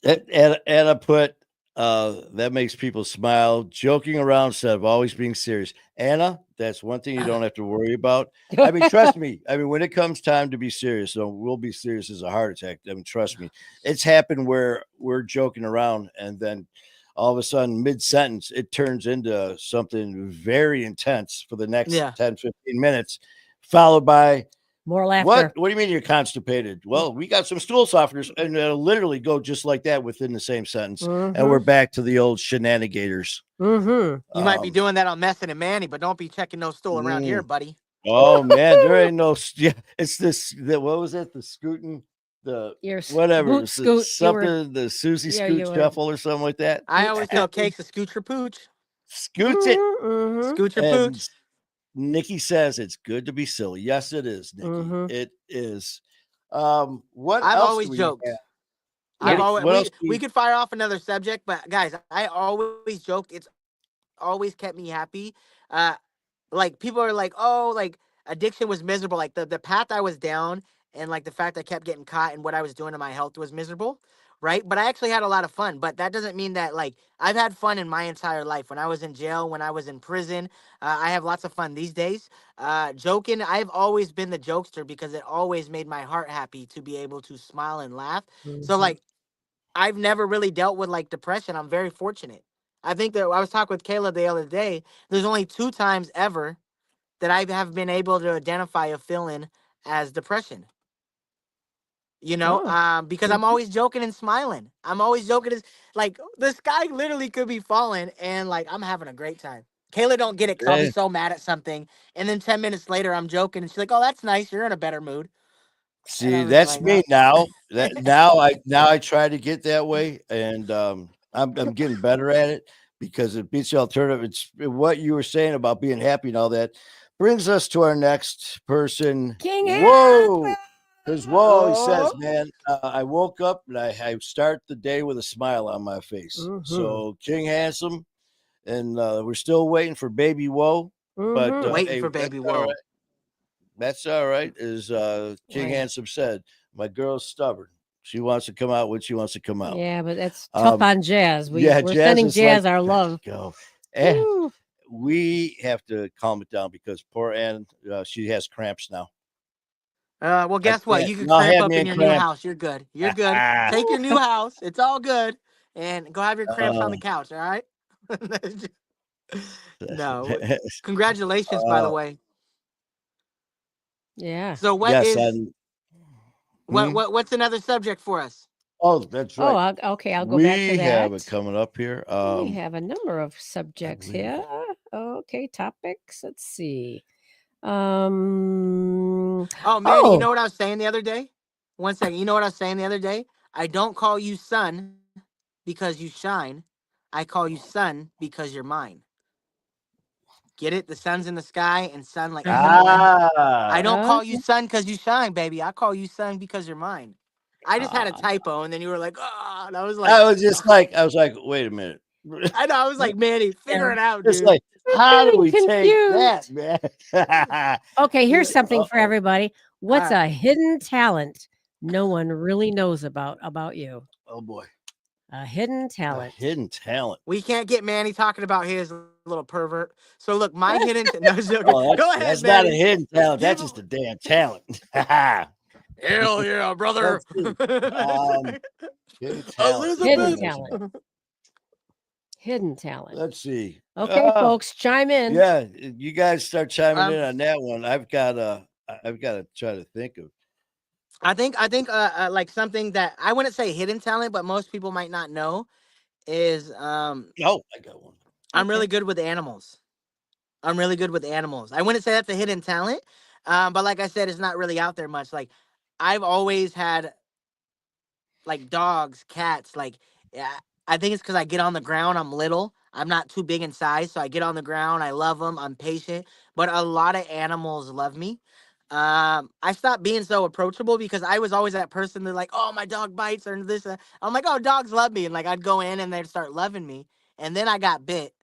man. Anna put that makes people smile. Joking around instead of always being serious. Anna, that's one thing you don't have to worry about. I mean, trust me. I mean, when it comes time to be serious, so we'll be serious as a heart attack. I mean, trust me. It's happened where we're joking around and then all of a sudden, mid-sentence, it turns into something very intense for the next Yeah. 10, 15 minutes, followed by More laughter. what do you mean you're constipated? Well, we got some stool softeners, and it'll literally go just like that within the same sentence, and we're back to the old shenanigators. Mm-hmm. You might be doing that on Messing and Manny, but don't be checking no stool around here, buddy. Oh man, there ain't no. Yeah, it's this. What was it? The scooting, the Your whatever, boot scoot. something, the Susie Yeah, Scoot you were. shuffle or something like that. I always tell Cakes to scoot your pooch. Scoots it, Mm-hmm. Scoot your and pooch. Nikki says it's good to be silly. Yes, it is, Nikki. Mm-hmm. It is. What I've else always do we joked. have? I've always What else? we could fire off another subject, but guys, I always joked. It's always kept me happy. Like people are like, oh, like addiction was miserable. Like the path I was down and like the fact I kept getting caught and what I was doing to my health was miserable. Right. But I actually had a lot of fun. But that doesn't mean that like I've had fun in my entire life. When I was in jail, when I was in prison, I have lots of fun these days. Joking, I've always been the jokester because it always made my heart happy to be able to smile and laugh. So like I've never really dealt with like depression. I'm very fortunate. I think that I was talking with Kayla the other day. There's only 2 times ever that I have been able to identify a feeling as depression. Because I'm always joking and smiling. I'm always joking. As like the sky literally could be falling, and like I'm having a great time. Kayla don't get it because I'll be Hey, so mad at something, and then 10 minutes later I'm joking, and she's like, "Oh, that's nice. You're in a better mood." And see, I'm just that's like, me "Oh." now. That now I try to get that way, and I'm getting better at it because it beats the alternative. It's what you were saying about being happy and all that brings us to our next person. King Whoa. Because whoa, he says, Oh. man, I woke up and I start the day with a smile on my face. So King Handsome, and we're still waiting for Baby Whoa, but Waiting hey, for that's baby. all right. Whoa. That's all right. As King Right. Handsome said, my girl's stubborn. She wants to come out when she wants to come out. Yeah, but that's tough on Jazz. Yeah, We're Jazz sending is like, Jazz our let's love. go. And Woo. we have to calm it down because poor Ann, she has cramps now. Well, guess what? You can Y'all cramp have up me in in your new cramps. house. You're good. You're good. Take your new house. It's all good. And go have your cramps on the couch. All right. No. Congratulations, by the way. Yeah. So what yes, is what's another subject for us? Oh, that's right. Oh, okay. I'll go back to We have it that. coming up here. We have a number of subjects believe- here. Okay, topics. Let's see. Oh, man, you know what I was saying the other day? 1 second. You know what I was saying the other day? I don't call you son because you shine. I call you son because you're mine. Get it? The sun's in the sky and sun like I don't call you son because you shine, baby. I call you son because you're mine. I just had a typo, and then you were like, "Oh," and I was like, I was like, wait a minute. I know. I was like, Manny, figure it out, It's dude. like, how do we confused. take that, man? Okay, here's something for everybody. What's right. a hidden talent no one really knows about you? Oh boy, A hidden talent. A hidden talent. We can't get Manny talking about his little pervert. So look, my hidden no, joking. Go ahead, That's Manny. not a hidden talent. That's just a damn talent. Hell yeah, brother. Hidden talent. Hidden talent. Hidden talent. Let's see. Okay, folks, chime in. Yeah, you guys start chiming in on that one. I've got to try to think of. I think like something that I wouldn't say hidden talent, but most people might not know is Oh, I got one. I'm really good with animals. I wouldn't say that's a hidden talent, but like I said, it's not really out there much. Like I've always had like dogs, cats. Like yeah, I think it's because I get on the ground. I'm little. I'm not too big in size, so I get on the ground. I love them. I'm patient, but a lot of animals love me. I stopped being so approachable because I was always that person that like, oh, my dog bites or this. I'm like, oh, dogs love me, and like I'd go in and they'd start loving me, and then I got bit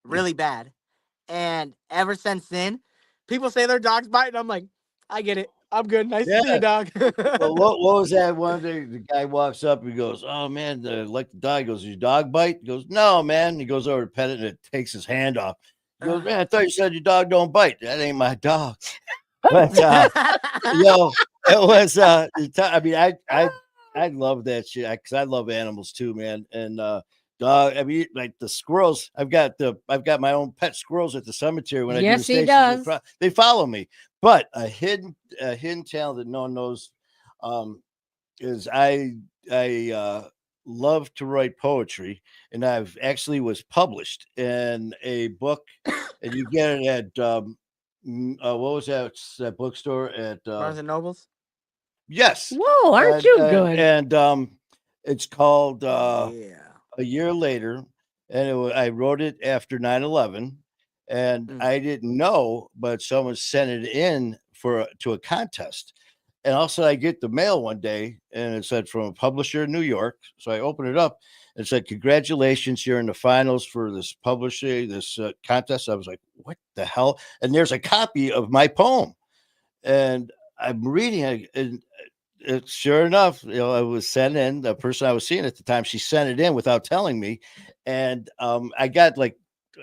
really bad, and ever since then, people say their dog's biting. I'm like, I get it. I'm good. Nice to see you, dog. Well, what was that one day? The guy walks up and goes, "Oh man, like the dog." He goes, "Your dog bite?" He goes, "No, man." He goes over to pet it and it takes his hand off. He goes, "Man, I thought you said your dog don't bite." That ain't my dog. But it was. I mean, I love that shit because I love animals too, man. And dog. I mean, like the squirrels. I've got my own pet squirrels at the cemetery. When I do the he does. They follow me. But a hidden talent that no one knows is I love to write poetry, and I've actually was published in a book, and you get it at what was that bookstore at Barnes and Nobles? Yes. Whoa, aren't you good? And it's called Yeah. A Year Later, and I wrote it after 9/11. And I didn't know, but someone sent it in to a contest. And also I get the mail one day and it said from a publisher in New York. So I opened it up and it said, "Congratulations, you're in the finals for this contest." I was like, what the hell? And there's a copy of my poem. And I'm reading it, and sure enough, it was sent in. The person I was seeing at the time, she sent it in without telling me. And I got like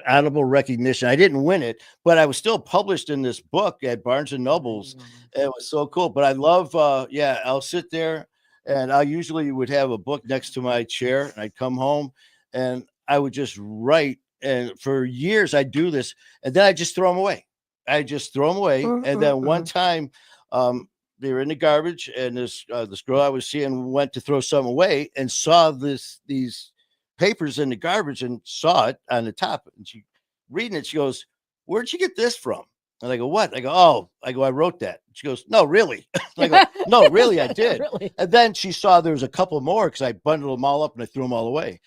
honorable recognition. I didn't win it, but I was still published in this book at Barnes and Nobles. It was so cool. But I love, I'll sit there and I usually would have a book next to my chair, and I'd come home and I would just write. And for years I do this, and then I just throw them away. And then one time, they were in the garbage, and this girl I was seeing went to throw something away and saw these papers in the garbage and saw it on the top. And she reading it, she goes, "Where'd you get this from?" And I go, "What?" I go, "Oh," I wrote that. She goes, "No, really?" I go, "No, really, I did." Really? And then she saw there was a couple more because I bundled them all up and I threw them all away.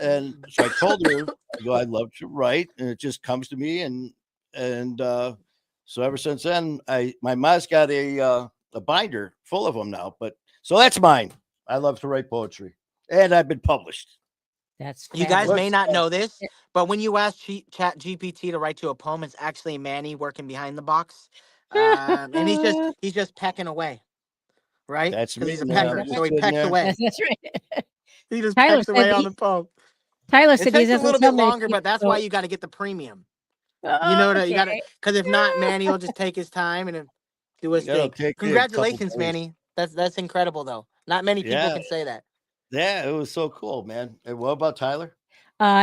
And so I told her, "I love to write, and it just comes to me." And so ever since then, my mom's got a binder full of them now. But so that's mine. I love to write poetry, and I've been published. That's you guys may not know this, but when you ask Chat GPT to write you a poem, it's actually Manny working behind the box, and he's just pecking away, right? That's me. He's a pecker, so he pecks away. That's right. He just pecks away on the poem. Tyler It said takes he a doesn't little tell bit many longer, but people, that's why you got to get the premium. You know that you Okay. got to, because if not, Manny will just take his time and then do his It'll thing. take me a couple Congratulations, days. Manny. That's incredible, though. Not many people Yeah. can say that. Yeah, it was so cool, man. And what about Tyler?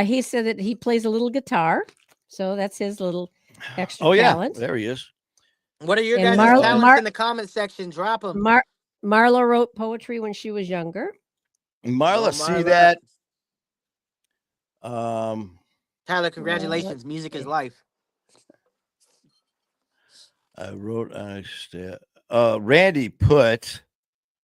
He said that he plays a little guitar, so that's his little extra Oh yeah, talent. there he is. What are your And guys' talents in the comment section? Drop them. Marla wrote poetry when she was younger. Marla, Oh, see Marla. that? Tyler, congratulations. let's Music is see. life. I wrote Randy put,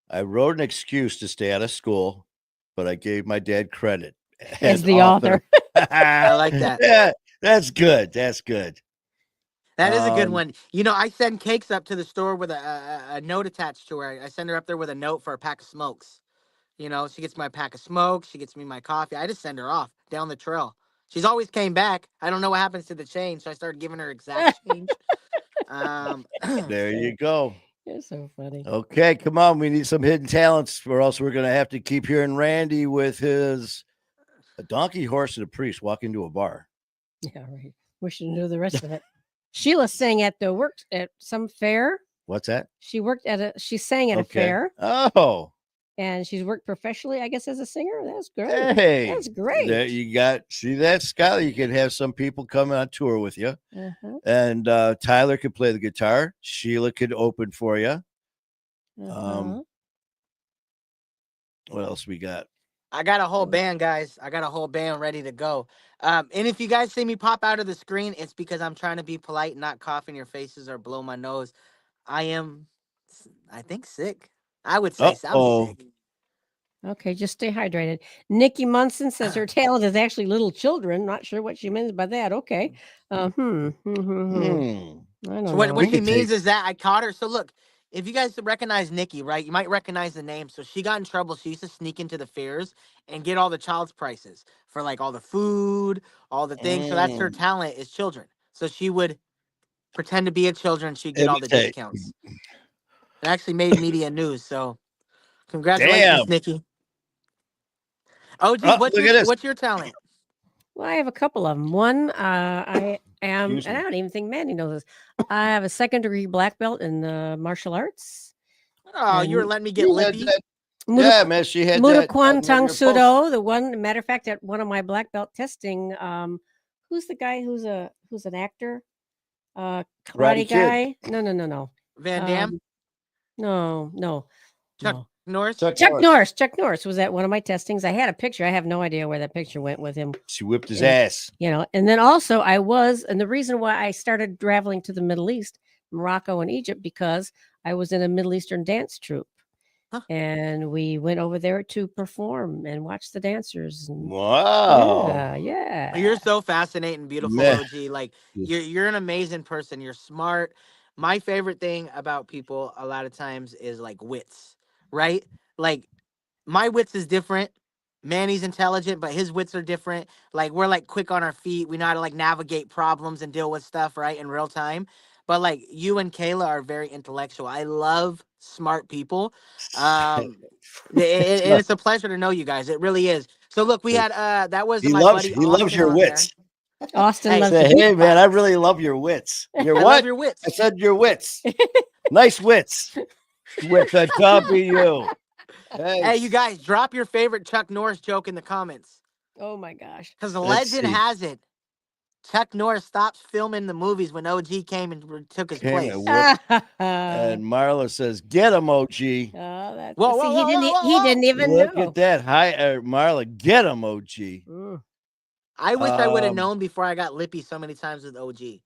I wrote an excuse to stay out of school, but I gave my dad credit As the author. I like that. Yeah, that's good. That's good. That is a good one. You know, I send cakes up to the store with a note attached to her. I send her up there with a note for a pack of smokes. You know, she gets my pack of smokes. She gets me my coffee. I just send her off down the trail. She's always came back. I don't know what happens to the change, so I started giving her exact change. There you go. You're so funny. Okay, come on. We need some hidden talents, or else we're going to have to keep hearing Randy with his a donkey, horse, and a priest walk into a bar. Yeah, right. We should know the rest of it. Sheila sang at the work at some fair. What's that? She sang at a fair. Oh. And she's worked professionally, I guess, as a singer. That's great. Hey, that's great. There you got, see that, Skylar? You can have some people come on tour with you. And Tyler could play the guitar. Sheila could open for you. What else we got? I got a whole band, guys. I got a whole band ready to go. And if you guys see me pop out of the screen, it's because I'm trying to be polite, not cough in your faces or blow my nose. I think, sick. I would say I'm sick. Okay, just stay hydrated. Nikki Munson says her talent is actually little children. Not sure what she means by that. Okay. I don't So know. what she means is that I caught her. So look, if you guys recognize Nikki, right, you might recognize the name. So she got in trouble. She used to sneak into the fairs and get all the child's prices for like all the food, all the things. So that's her talent is children. So she would pretend to be a children. She'd get all the discounts. It actually made media news. So congratulations, Nikki. OG, what's your talent? Well, I have a couple of them. One, I am, and I don't even think Mandy knows this. I have a 2nd degree black belt in martial arts. Oh, you were letting me get lippy? Yeah, man, she had Muda that. Kwan Tang Sudo, the one, matter of fact, at one of my black belt testing, who's the guy who's an actor? Karate guy? No. Van Damme? No. Chuck Norris? Chuck Norris was at one of my testings. I had a picture. I have no idea where that picture went with him. She whipped his ass. You know, and then also and the reason why I started traveling to the Middle East, Morocco and Egypt, because I was in a Middle Eastern dance troupe. And we went over there to perform and watch the dancers. Wow. Yeah. You're so fascinating, beautiful, OG. Like you're an amazing person. You're smart. My favorite thing about people a lot of times is like wits, right? Like my wits is different. Manny's intelligent, but his wits are different. Like we're like quick on our feet. We know how to like navigate problems and deal with stuff, right, in real time. But like you and Kayla are very intellectual. I love smart people. And it's a pleasure to know you guys. It really is. So look, we had that was my buddy. He loves your wits. Austin loves hey man, I really love your wits. Your what? Love your wits. I said your wits. Nice wits. With the W. Hey, you guys, drop your favorite Chuck Norris joke in the comments. Oh my gosh. Because the legend has it, Chuck Norris stopped filming the movies when OG came and took his place. And Marla says, "Get him, OG." He didn't even Look know. at that. Hi, Marla. Get him, OG. I wish I would have known before I got lippy so many times with OG.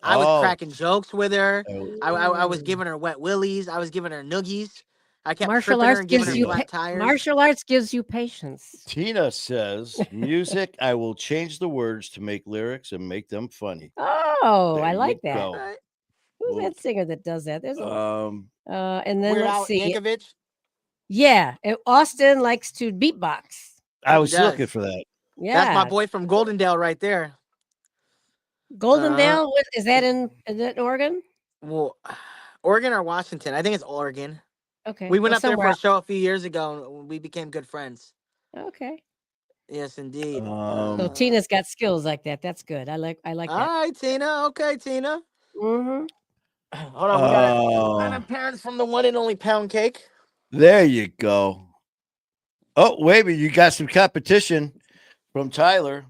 I was cracking jokes with her. I was giving her wet willies. I was giving her noogies. I kept martial tripping arts her and giving gives her you flat tires. Martial arts gives you patience. Tina says, "Music. I will change the words to make lyrics and make them funny." Oh, I like that. Right. Who's that singer that does that? There's and then Weird let's Al see. Yankovic? Yeah, Austin likes to beatbox. I was looking for that. Yeah, that's my boy from Goldendale right there. Goldendale, is that in Oregon? Well, Oregon or Washington? I think it's Oregon. Okay, we went up there for a show a few years ago, and we became good friends. Okay, Yes, indeed. So Tina's got skills like that. That's good. I like All that. right, Tina. Okay, Tina. Mm-hmm. Hold on, we got a parents from the one and only Pound Cake. There you go. Oh, wait a minute. You got some competition from Tyler.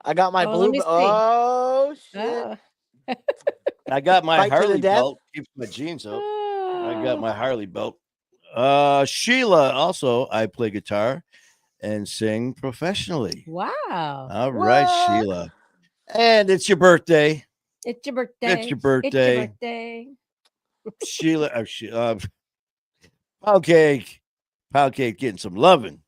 I got my Let blue. me see. Oh shit! I got my Fight to the Harley death. belt. Keeps my jeans up. I got my Harley belt. Sheila, also, I play guitar and sing professionally. Wow. All right, What? Sheila. And it's your birthday. It's your birthday. It's your birthday. It's your birthday. Sheila, Pound Cake. Pound Cake getting some loving.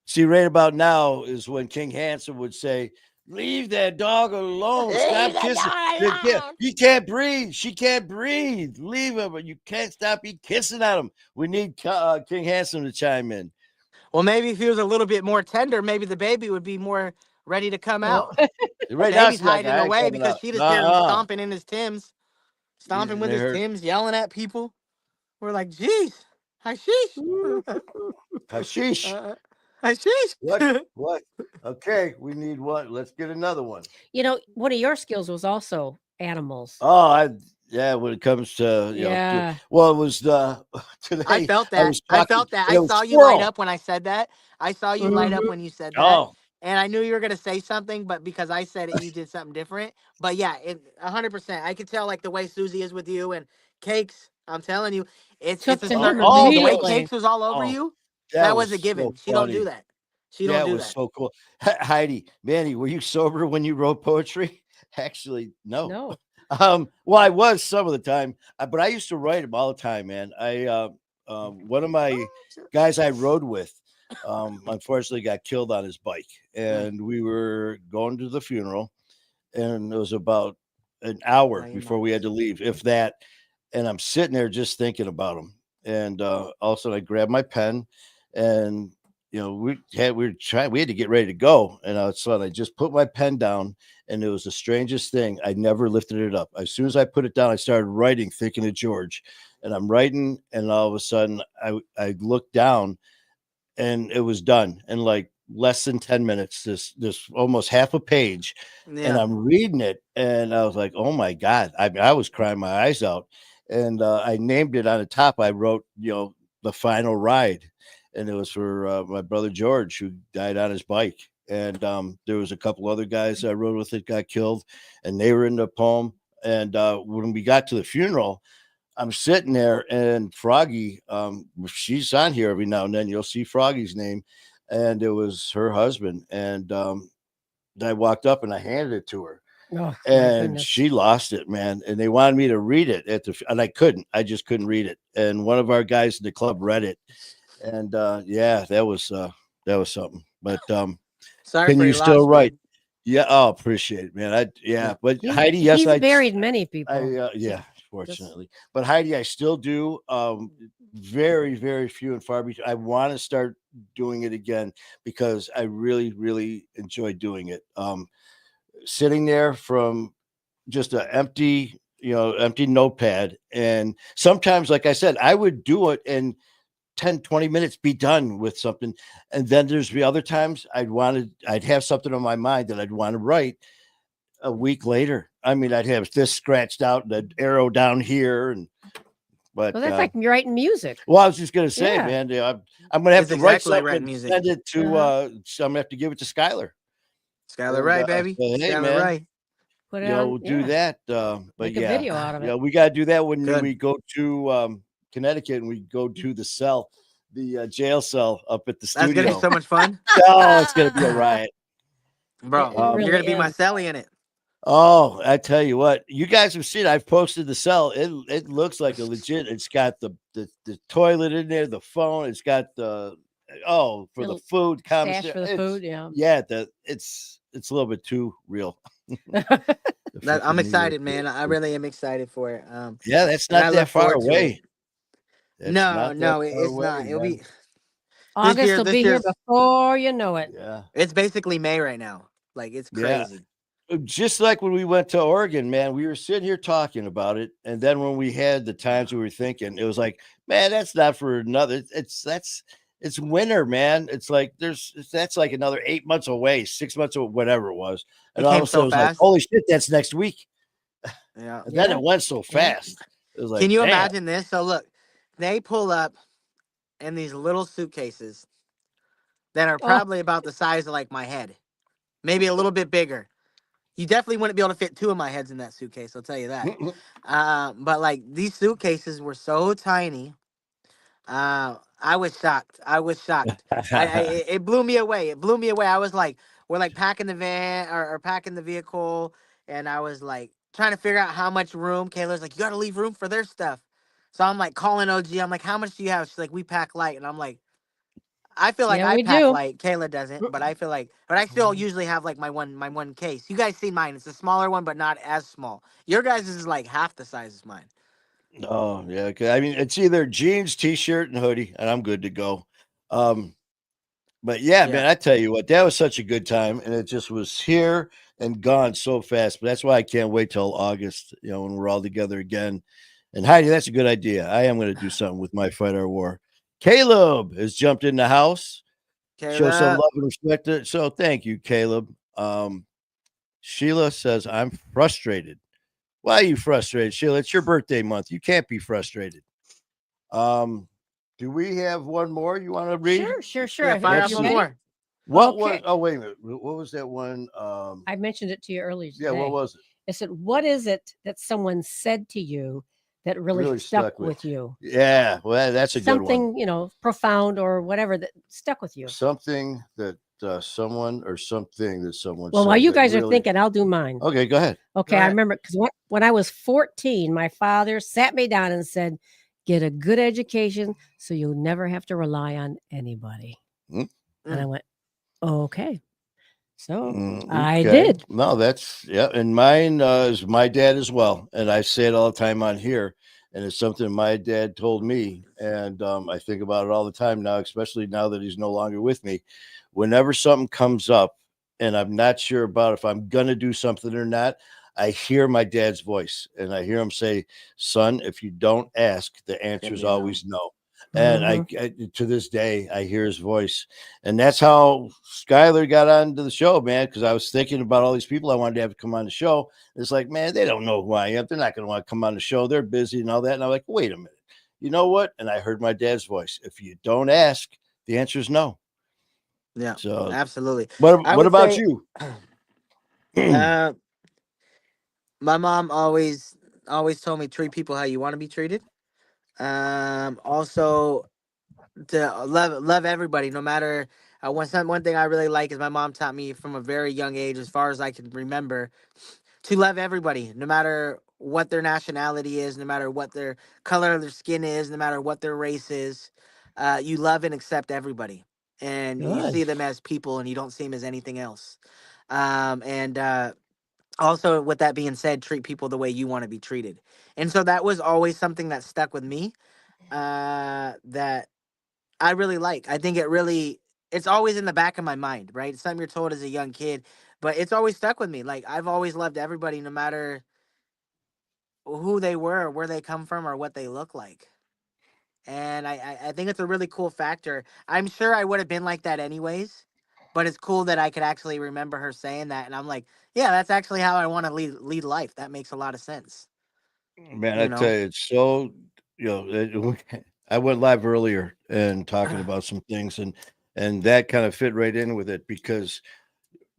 See, right about now is when King Handsome would say, leave that dog alone. Stop kissing. He can't breathe. She can't breathe. Leave him, but you can't stop kissing at him. We need King Handsome to chime in. Well, maybe if he was a little bit more tender, maybe the baby would be more ready to come out. Right now, Baby's hiding away because she just hears him stomping in his Timbs, stomping with his Timbs, yelling at people. We're like, geez, hashish. Hashish. Hashish. What? Okay, we need one. Let's get another one. You know, one of your skills was also animals. Oh, when it comes to Yeah. Well, it was today. I felt that. I felt that. I saw you light up when I said that. I saw you light up when you said that. Oh. And I knew you were gonna say something, but because I said it, you did something different. But yeah, 100%. I could tell like the way Susie is with you and Cakes. I'm telling you, it's a certain thing. The way Cakes was all over you, that was a given. She don't do that. She don't do that. That was so cool. Heidi, Manny, were you sober when you wrote poetry? Actually, no. No. Well, I was some of the time, but I used to write them all the time, man. One of my guys I rode with, unfortunately got killed on his bike, and we were going to the funeral, and it was about an hour before we had to leave, if that. And I'm sitting there just thinking about him, and all of a sudden I grabbed my pen, and we had to get ready to go, and all of a sudden I just put my pen down, and it was the strangest thing. I never lifted it up. As soon as I put it down, I started writing, thinking of George, and I'm writing, and all of a sudden I looked down, and it was done in like less than 10 minutes. This almost half a page, and I'm reading it, and I was like, oh my God! I was crying my eyes out, and I named it on the top. I wrote, the final ride. And it was for my brother George, who died on his bike. And there was a couple other guys I rode with that got killed, and they were in the poem. And when we got to the funeral, I'm sitting there, and Froggy, she's on here every now and then. You'll see Froggy's name, and it was her husband. And I walked up and I handed it to her. Oh, and she lost it, man. And they wanted me to read it and I couldn't. I just couldn't read it. And one of our guys in the club read it. And that was something. But sorry, can you still write? Yeah, appreciate it, man. But Heidi, yes, I buried many people. Fortunately. But Heidi, I still do. Very, very few and far between. I want to start doing it again because I really, really enjoy doing it. Sitting there from just an empty notepad, and sometimes, like I said, I would do it and 10, 20 minutes, be done with something. And then there's the other times I'd have something on my mind that I'd want to write a week later. I mean, I'd have this scratched out and an arrow down here. But that's like you're writing music. Well, I was just going to say, man, I'm going to have to write something and music. Send it to, so I'm going to have to give it to Skylar. Skylar Wright, baby. Hey, Skylar man. Wright. We'll do that. But make a video out of it. We got to do that when we go to Connecticut and we go to the cell, the jail cell up at the studio. That's gonna be so much fun. Oh, it's gonna be a riot, bro. You're gonna be my cellie in it. Oh, I tell you what, you guys have seen. I've posted the cell. It looks like a legit. It's got the toilet in there, the phone. It's got the the food. Stash for the food. Yeah. It's a little bit too real. I'm excited, man. I really am excited for it. That's not that far away. No, it's not. It'll be August will be here before you know it. Yeah, it's basically May right now. Like it's crazy. Just like when we went to Oregon, man, we were sitting here talking about it, and then when we had the times we were thinking, it was like, man, that's not for another. it's winter, man. It's like that's like another 8 months away, 6 months or whatever it was. And It all came of a sudden so it was like, fast. holy shit, that's next week. Yeah. And then Yeah. it went so Yeah. fast. It was Can like, you damn. imagine this? So look, they pull up in these little suitcases that are Oh, probably about the size of like my head, maybe a little bit bigger. You definitely wouldn't be able to fit two of my heads in that suitcase. I'll tell you that. But like these suitcases were so tiny. I was shocked. I was shocked. It blew me away. It blew me away. I was like, we're like packing the van or packing the vehicle, and I was like trying to figure out how much room. Kayla's like, you got to leave room for their stuff. So I'm like calling OG. I'm like, how much do you have? She's like, we pack light, and I'm like, I feel like yeah, I we pack do. light. Kayla doesn't, but I feel like, but I still usually have like my one case. You guys see mine? It's a smaller one, but not as small. Your guys is like half the size as mine. Oh, yeah. I mean, it's either jeans, t-shirt, and hoodie, and I'm good to go. But yeah, Yeah. man, I tell you what, that was such a good time, and it just was here and gone so fast. But that's why I can't wait till August, when we're all together again. And Heidi, that's a good idea. I am going to do something with my Fight Our War. Caleb has jumped in the house. Show some Kayla, love and respect. So thank you, Caleb. Sheila says, I'm frustrated. Why are you frustrated, Sheila? It's your birthday month. You can't be frustrated. Do we have one more you want to read? Sure. yeah, fire If up you're one ready. more. What Okay. was? Oh, wait a minute. What was that one? I mentioned it to you earlier today. Yeah, what was it? I said, what is it that someone said to you that really stuck with you? Yeah, well, that's a good one. Something, profound or whatever that stuck with you. Something that someone or something that someone. Well, said while you that guys are really- thinking, I'll do mine. Okay, go ahead. Okay, Go I ahead. remember because when I was 14, my father sat me down and said, get a good education so you'll never have to rely on anybody. Mm. And I went, okay. So Mm, I okay. did. No, that's and mine is my dad as well, and I say it all the time on here, and it's something my dad told me, and I think about it all the time now, especially now that he's no longer with me. Whenever something comes up, and I'm not sure about if I'm gonna do something or not, I hear my dad's voice, and I hear him say, "Son, if you don't ask, the answer is you know. always no." And Mhm. I to this day I hear his voice, and that's how Skylar got onto the show, man. Because I was thinking about all these people I wanted to have come on the show. It's like, man, they don't know who I am. They're not going to want to come on the show. They're busy and all that. And I'm like, wait a minute, you know what? And I heard my dad's voice. If you don't ask, the answer is no. Yeah, So, absolutely. what I what would about say, you? uh, my mom always told me treat people how you want to be treated. Also to love everybody, no matter. One thing I really like is my mom taught me from a very young age, as far as I can remember, to love everybody, no matter what their nationality is, no matter what their color of their skin is, no matter what their race is. You love and accept everybody, and you Good. see them as people, and you don't see them as anything else. And Also, with that being said, treat people the way you want to be treated. And so that was always something that stuck with me. That I really like. I think it's always in the back of my mind, right? It's something you're told as a young kid, but it's always stuck with me. Like I've always loved everybody, no matter who they were, or where they come from, or what they look like. And I think it's a really cool factor. I'm sure I would have been like that anyways, but it's cool that I could actually remember her saying that, and I'm like, yeah, that's actually how I want to lead life. That makes a lot of sense. Man, I You tell know? you, it's so I went live earlier and talking about some things, and that kind of fit right in with it because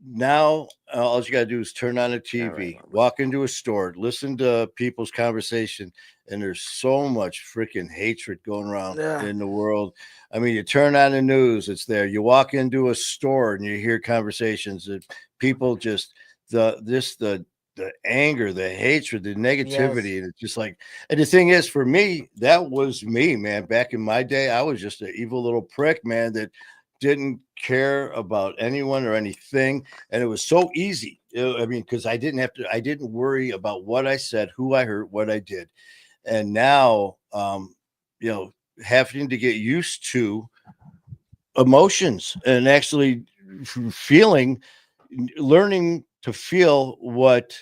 now all you got to do is turn on a TV, walk into a store, listen to people's conversation, and there's so much freaking hatred going around Yeah. in the world. I mean, you turn on the news, it's there. You walk into a store and you hear conversations that people just the anger, the hatred, the negativity, and it's just like. And the thing is, for me, that was me, man. Back in my day, I was just an evil little prick, man, that didn't care about anyone or anything, and it was so easy. I mean, because I didn't worry about what I said, who I hurt, what I did. And now, having to get used to emotions and actually feeling, learning to feel what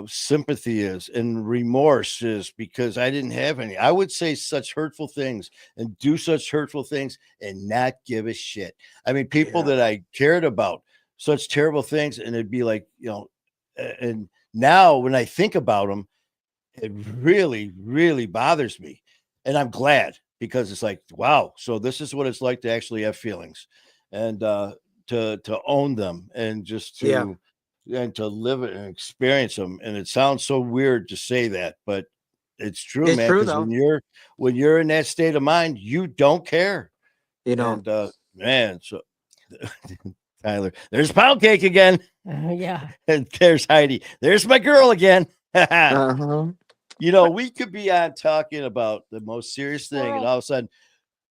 sympathy is and remorse is, because I didn't have any. I would say such hurtful things and do such hurtful things and not give a shit. I mean, people that I cared about, such terrible things, and it'd be like, and now when I think about them, it really, really bothers me. And I'm glad, because it's like, wow, so this is what it's like to actually have feelings, and to own them, and just to and to live it and experience them. And it sounds so weird to say that, but it's true, It's man. true Because though. when you're in that state of mind, you don't care. And man, so Tyler, there's pound cake again. Yeah. And there's Heidi. There's my girl again. uh-huh. We could be on talking about the most serious thing, and all of a sudden,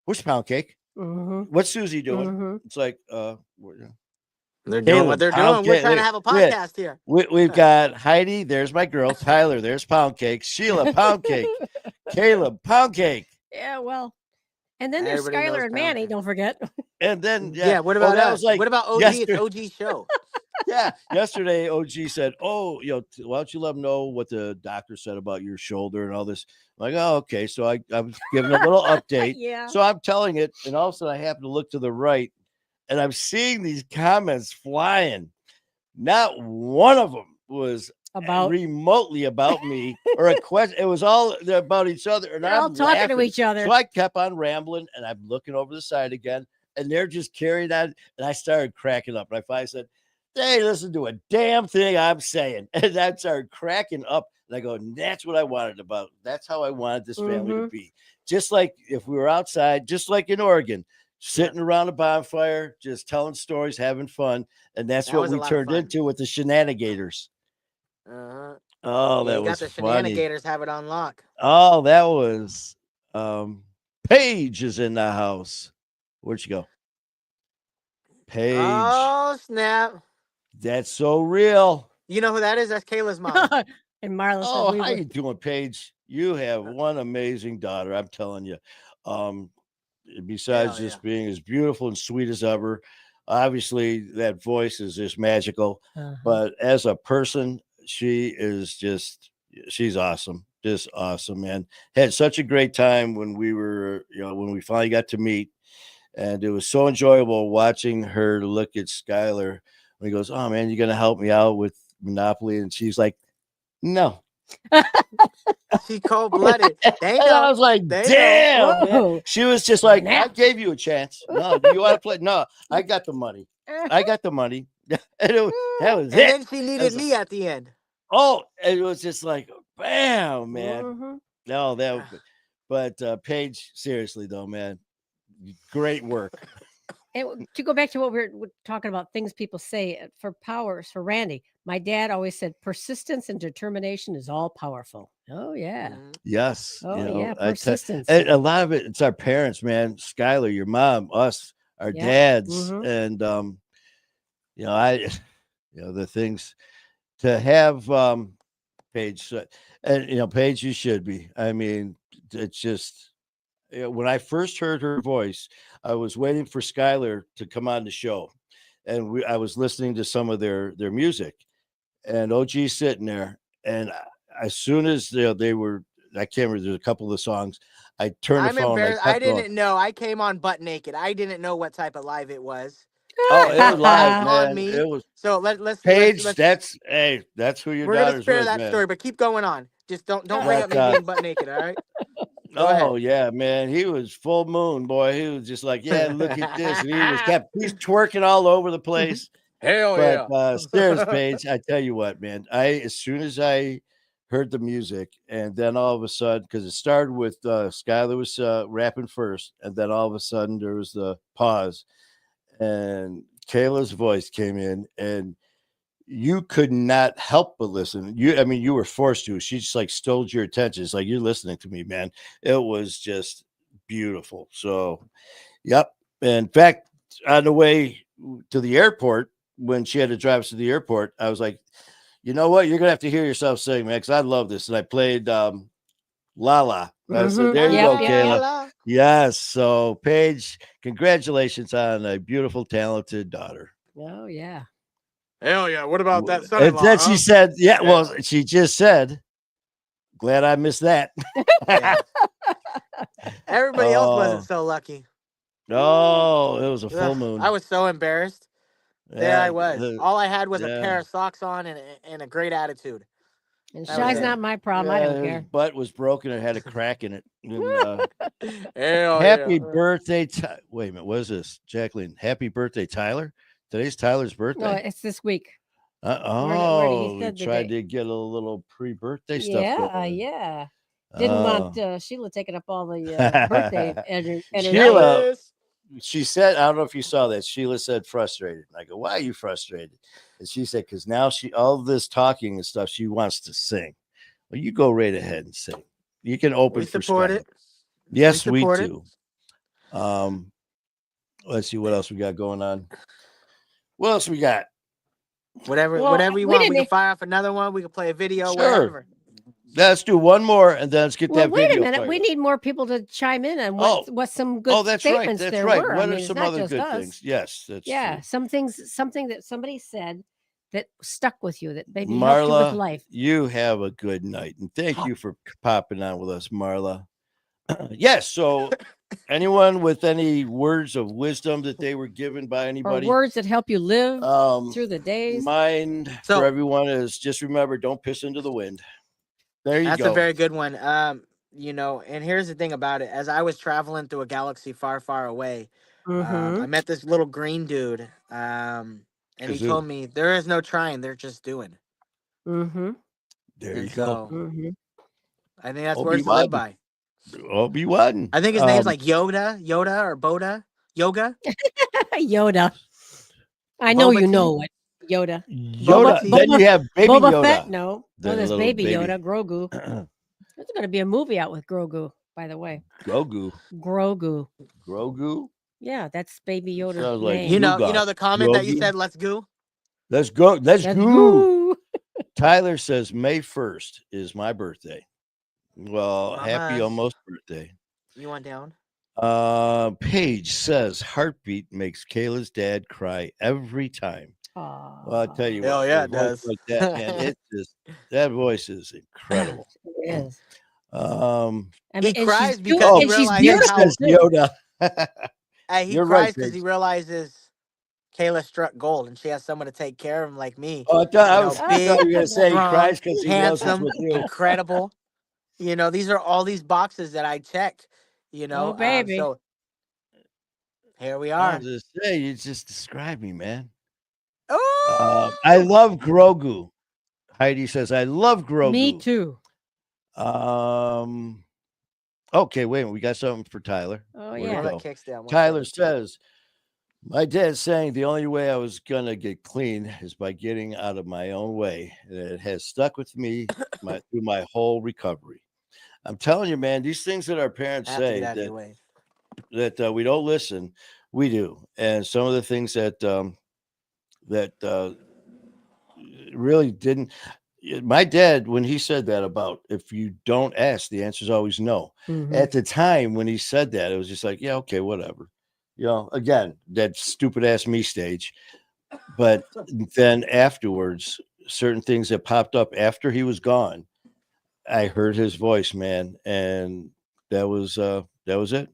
where's pound cake? What's Susie doing? It's like, They're doing what they're doing. We're trying to have a podcast here. We've got Heidi. There's my girl. Tyler. There's pound cake. Sheila, pound cake. Caleb, pound cake. Yeah, well, and then there's Everybody knows Skylar and pound Manny. cake. Don't forget. And then what about that us? was like, what about OG? yesterday. It's OG show. Yeah, yesterday OG said, "Oh, why don't you let them know what the doctor said about your shoulder and all this?" I'm like, "Oh, okay." So I was giving a little update. Yeah. So I'm telling it, and all of a sudden I happen to look to the right, and I'm seeing these comments flying. Not one of them was About remotely about me or a question. It was all about each other, and they're I'm all talking to laughing. each other. So I kept on rambling, and I'm looking over the side again, and they're just carrying on. And I started cracking up. And I finally said, "Hey, listen to a damn thing I'm saying." And I started cracking up. And I go, "That's what I wanted about. That's how I wanted this family to be. Just like if we were outside, just like in Oregon, sitting around a bonfire, just telling stories, having fun." And that's what we turned into with the shenanigators. Oh, that was got the funny. shenanigators have it on lock. Oh, that was Paige is in the house. Where'd she go? Paige. Oh, snap. That's so real. You know who that is? That's Kayla's mom. And Marla said, Oh, how you doing, Paige? You have one amazing daughter, I'm telling you. Besides just being as beautiful and sweet as ever, obviously that voice is just magical. But as a person, she's awesome. Just awesome, man. Had such a great time when when we finally got to meet. And it was so enjoyable watching her look at Skylar when he goes, "Oh man, you're gonna help me out with Monopoly?" And she's like, "No." She cold-blooded. I was like, "Damn, man." She was just like, "I gave you a chance. No, do you want to play? No, I got the money. I got the money." That was it. Then she needed me at the end. Oh, it was just like, bam, man. No, that was good. But Paige, seriously though, man, great work. And to go back to what we're talking about, things people say for Randy, my dad always said persistence and determination is all powerful. Oh, yeah. Yes. Oh, yeah. Persistence. A lot of it's our parents, man. Skylar, your mom, us, our dads. And, the things to have Paige. And, Paige, you should be. I mean, it's just, when I first heard her voice, I was waiting for Skylar to come on the show, and I was listening to some of their music, and OG sitting there, and as soon as they were, I can't remember, there's a couple of the songs, I turned the phone. I didn't know. I came on butt naked. I didn't know what type of live it was. Oh, it was live, man. On me. It was. So let's Page. That's who your daughter's with. We're gonna spare that man. story, but keep going on. Just don't bring up me being butt naked. All right. Oh yeah, man. He was full moon, boy. He was just like, yeah, look at this. And he's twerking all over the place. Hell yeah. Stairs Page, I tell you what, man. As soon as I heard the music, and then all of a sudden, because it started with Skylar was rapping first, and then all of a sudden there was the pause, and Kayla's voice came in, and you could not help but listen. You were forced to. She just like stole your attention. It's like, you're listening to me, man. It was just beautiful. So, yep. In fact, on the way to the airport, when she had to drive us to the airport, I was like, you know what? You're gonna have to hear yourself sing, man, because I love this. And I played Lala. I said, there you go, Kayla. Yes. So, Paige, congratulations on a beautiful, talented daughter. Oh, yeah. Hell yeah. What about that And son-in-law? then she said, yeah, Yeah. well, she just said, glad I missed that. Yeah. Everybody else Oh. wasn't so lucky. Oh, it was a full Ugh, moon. I was so embarrassed. There I was. Yeah, All I had was a yeah. pair of socks on and a great attitude. And That was shy's it. not my problem. I Yeah, don't his care. butt was broken. It had a crack in it. And, Hell happy yeah. birthday. Wait a minute. What is this? Jacqueline, happy birthday, Tyler. Today's Tyler's No, birthday. it's this week. Oh, he we said the tried date. to get a little pre-birthday stuff going. Yeah. Didn't want Sheila taking up all the birthday energy. Sheila, Yes. she said, I don't know if you saw that. Sheila said frustrated. I go, why are you frustrated? And she said, because now all this talking and stuff, she wants to sing. Well, you go right ahead and sing. You can open We for support Skylar. it. Yes, we support it. do. Let's see what else we got going on. What else we got? Whatever you we want. We can didn't- fire off another one. We can play a video, Sure. whatever. Let's do one more and then let's get Well, that wait video. a minute. We need more people to chime in on what some good that's right. statements That's there right. were. What I mean, are it's some not other just good us. things? Yes, that's true. Something that somebody said that stuck with you, that maybe helped you with Marla, life. you have a good night. And thank you for popping on with us, Marla. Yes. So anyone with any words of wisdom that they were given by Or anybody? words that help you live through the days. Mine for everyone is just remember, don't piss into the wind. There you That's go. a very good one. And here's the thing about it. As I was traveling through a galaxy far, far away, I met this little green dude. And he told me there is no trying, they're just doing. There you go. I think that's words to live by. Obi-Wan. I think his name's like Yoda or Boda. Yoga? Yoda. I know you know what. Yoda. Then you have Baby Boba Yoda. Fett? No. There's baby Yoda. Grogu. There's going to be a movie out with Grogu, by the way. Grogu. Yeah, that's Baby Yoda's Sounds like name. You know the comment that you said, let's go? Let's go. Let's go. Tyler says May 1st is my birthday. Well, happy almost birthday. You want down? Paige says heartbeat makes Kayla's dad cry every time. Aww. Well, I'll tell you Hell what. Yeah, it does. Like that, man, that voice is incredible. It is. He cries because he realizes Yoda. He cries because he realizes Kayla struck gold and she has someone to take care of him like me. Oh, I thought you were gonna say strong, he cries because he handsome, knows with you. incredible. These are all these boxes that I check. Oh, baby. So here we I are. was just say you just described me, man. Oh, I love Grogu. Heidi says I love Grogu. Me too. Okay, wait a minute. We got something for Tyler. Oh, Where'd yeah. it go? Tyler says, my dad's saying the only way I was going to get clean is by getting out of my own way. And it has stuck with me through my whole recovery. I'm telling you, man, these things that our parents say that we don't listen, we do. And some of the things that really didn't. My dad, when he said that about if you don't ask, the answer is always no. At the time when he said that, it was just like, yeah, okay, whatever. Again, that stupid ass me stage. But then afterwards, certain things that popped up after he was gone, I heard his voice, man, and that was it.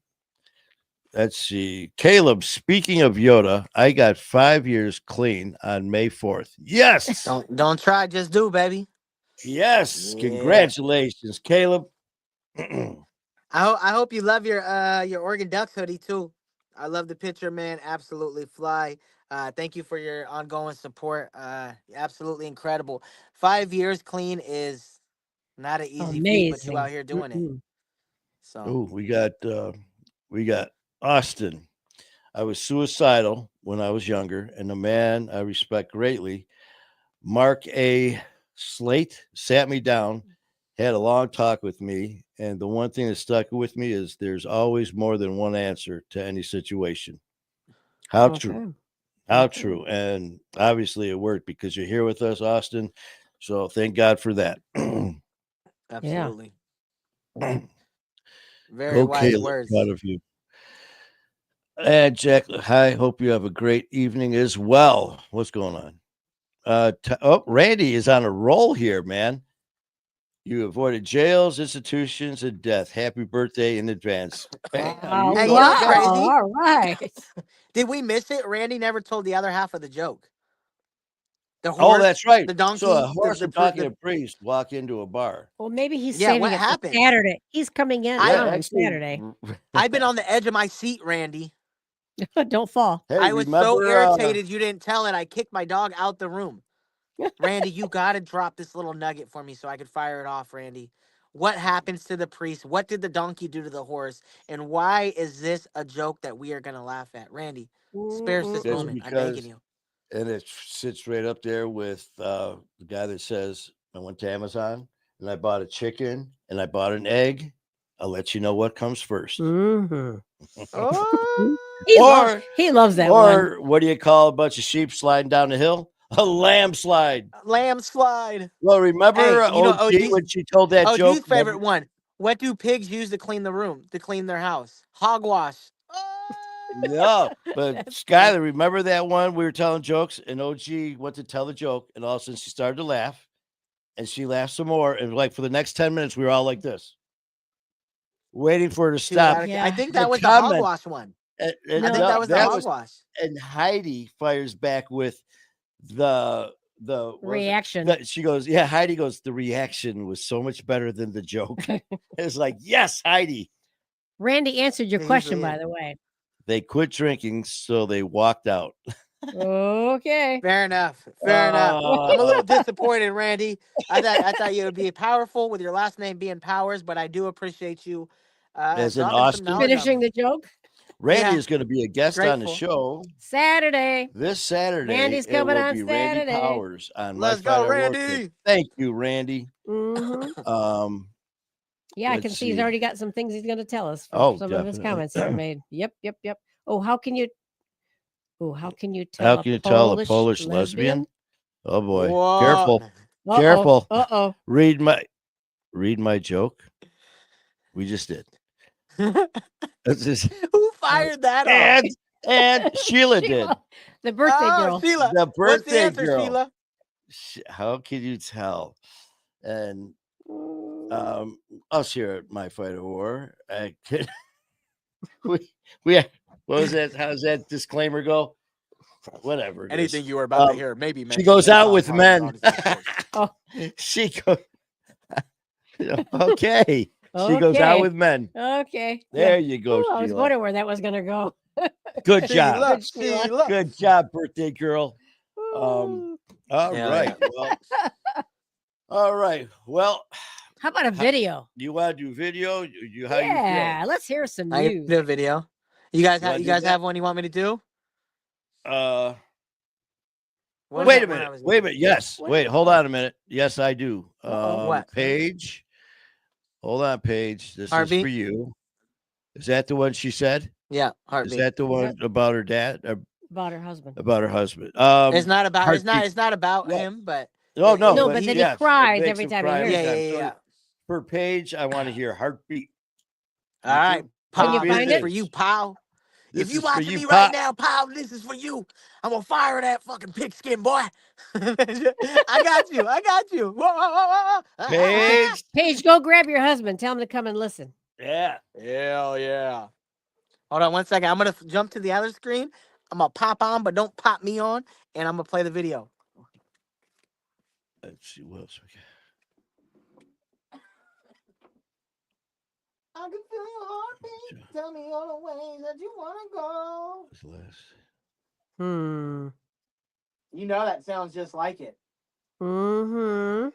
Let's see. Caleb, speaking of Yoda, I got 5 years clean on May 4th. Yes. Don't try, just do, baby. Yes. Yeah. Congratulations, Caleb. I hope you love your Oregon Ducks hoodie too. I love the picture, man. Absolutely fly. Thank you for your ongoing support. Absolutely incredible. 5 years clean is not an easy feat, but you out here doing it. So we got Austin. I was suicidal when I was younger, and a man I respect greatly, Mark A. Slate, sat me down, had a long talk with me, and the one thing that stuck with me is there's always more than one answer to any situation. How true. How true. And obviously it worked because you're here with us, Austin. So thank God for that. Absolutely. Very Go, wise Caleb, words. proud of you. And Jack, hi. Hope you have a great evening as well. What's going on? Randy is on a roll here, man. You avoided jails, institutions, and death. Happy birthday in advance. Wow. Hey, you know what's Wow. crazy? All right. Did we miss it? Randy never told the other half of the joke. The horse, that's right. the donkey, So a horse, the a donkey, and a priest walk into a bar. Well, maybe he's Yeah, saving what it happened? for Saturday. He's coming in I- on Saturday. I've been on the edge of my seat, Randy. Don't fall. Hey, I was so remember, irritated you didn't tell it. I kicked my dog out the room. Randy, you got to drop this little nugget for me so I could fire it off, Randy. What happens to the priest? What did the donkey do to the horse? And why is this a joke that we are going to laugh at? Randy, spare us this That's moment. I'm begging because- you. and it sits right up there with the guy that says, I went to Amazon and I bought a chicken and I bought an egg. I'll let you know what comes 1st. Mm-hmm. Oh, He loves that one. Or what do you call a bunch of sheep sliding down the hill? A lamb slide. lamb slide. Well, remember Hey, you know, OG when she told that OG's joke? favorite one. What do pigs use to clean the room, to clean their house? Hogwash. No, but Skylar, remember that one we were telling jokes and OG went to tell the joke and all of a sudden she started to laugh and she laughed some more. And like for the next 10 minutes, we were all like this, waiting for her to stop. I think The that was comment- the hogwash one. And I think that was the hogwash. And Heidi fires back with the reaction. She goes, yeah, Heidi goes, the reaction was so much better than the joke. It's like, yes, Heidi. Randy answered your Yeah, question, usually by is. the way. They quit drinking, so they walked out. Okay. Fair enough. I'm a little disappointed, Randy. I thought you would be powerful with your last name being Powers, but I do appreciate you As in dropping some Austin? knowledge on Finishing me. the joke. Randy Yeah. is going to be a guest on the Grateful. show Saturday. this Saturday. Randy's It coming will on be Randy Saturday. Powers on Let's My go, Final Word Randy. Kid. Thank you, Randy. Mm-hmm. Yeah, I Let's can see he's see. already got some things he's going to tell us from Oh, some of his definitely. comments he's made. Yep. Oh, how can you tell How a can you tell a Polish Polish lesbian? Oh boy, Whoa. careful, Uh-oh. careful. Uh-oh. Read my joke. We just did. It's just, Who fired that off? and Sheila did. The birthday girl. Sheila. The What's the birthday answer, girl. Sheila? How can you tell? And us here at My Fight or War, I could, we what was that? How's that disclaimer go? Whatever. Anything you were about to hear, maybe. She goes out with men. Oh. She goes. Okay. She goes out with men. Okay. There you go, Ooh, I was Sheila. wondering where that was going to go. Good job. Sheila. Good job, birthday girl. Ooh. All Yeah, right. Well, all right. Well, How about a video? you want to do video? How you Yeah, feel? let's hear some I news. did a video. You guys wanna have do that? have one you want me to do? What was Wait a that one I minute. was Wait a gonna minute. do? Yes. What? Wait. Hold on a minute. Yes, I do. What? Paige. Hold on, Paige. This is Heartbeat? for you. Is that the one she said? Yeah, Is heartbeat. that the one about her dad? Or About her husband. about her husband? It's not about heartbeat. it's not about No. him, but Oh no, No, but but then yes, he it cries makes every him time he cry hears every it. time. So yeah. for Paige, I want to hear heartbeat. All right, Can you pal, find this is it? for you, pal. This If you is for watching you, me Pop. right now, pal, this is for you. I'm gonna fire that fucking pigskin, boy. I got you. Whoa, whoa, whoa, whoa. Paige. Paige, go grab your husband. Tell him to come and listen. Yeah. Hell yeah. Hold on 1 second. I'm gonna jump to the other screen. I'm gonna pop on, but don't pop me on, and I'm gonna play the video. Let's see what else we got. I can feel your heartbeat. Tell me all the ways that you wanna go. What's the last? You know that sounds just like it. Mm-hmm.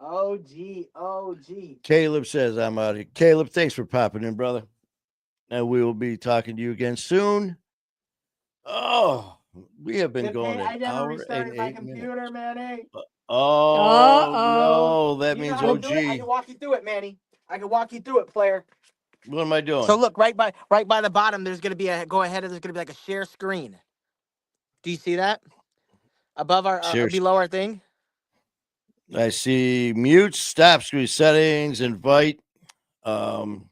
OG. Caleb says I'm out of here. Caleb, thanks for popping in, brother. And we will be talking to you again soon. Oh, we have been going I an never hour restarted and my 8 computer, minutes. Manny. Oh Uh-oh. no, that You means know how to do it? I OG. can walk you through it, Manny. I can walk you through it, player. What am I doing? So look, right by the bottom, there's gonna be there's gonna be like a share screen. Do you see that? Above our below our thing? I see mute, stop screen settings, invite. That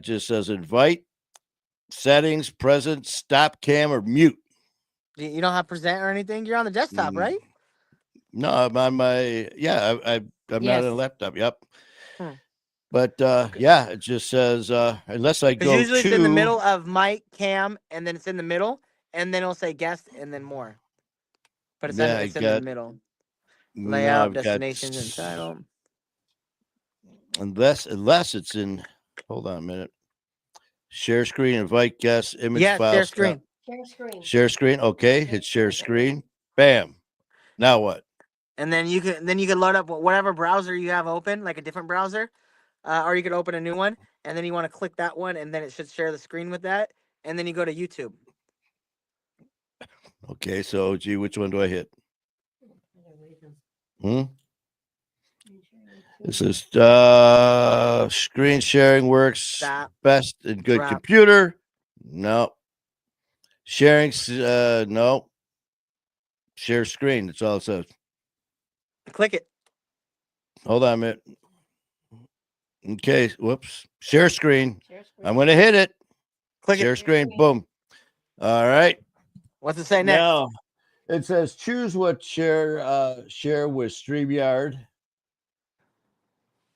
just says invite, settings, present, stop cam, or mute. You don't have present or anything? You're on the desktop, right? No, I'm on my, I'm not Yes. on a laptop. Yep. Hmm. But yeah, it just says unless I Because go usually to it's in the middle of Mike, Cam, and then it's in the middle, and then it'll say guest and then more. But it's yeah, I it's in the got middle. no, Layout, I've got destinations, and title. unless it's in. Hold on a minute. Share screen, invite guests, image Yes, files. share screen. Share screen. Share screen. Okay, hit share screen. Bam. Now what? And then you can load up whatever browser you have open, like a different browser, or you could open a new one, and then you want to click that one, and then it should share the screen with that, and then you go to YouTube. Okay, so gee, which one do I hit? This is screen sharing works Stop. best in good Drop. computer. No. Sharing no. Share screen. That's all it says. Click it. Hold on a minute. Okay, whoops. Share screen. Share screen. I'm gonna hit it. Click Share it. screen. Boom. All right. What's it say next? Now it says choose what share with StreamYard.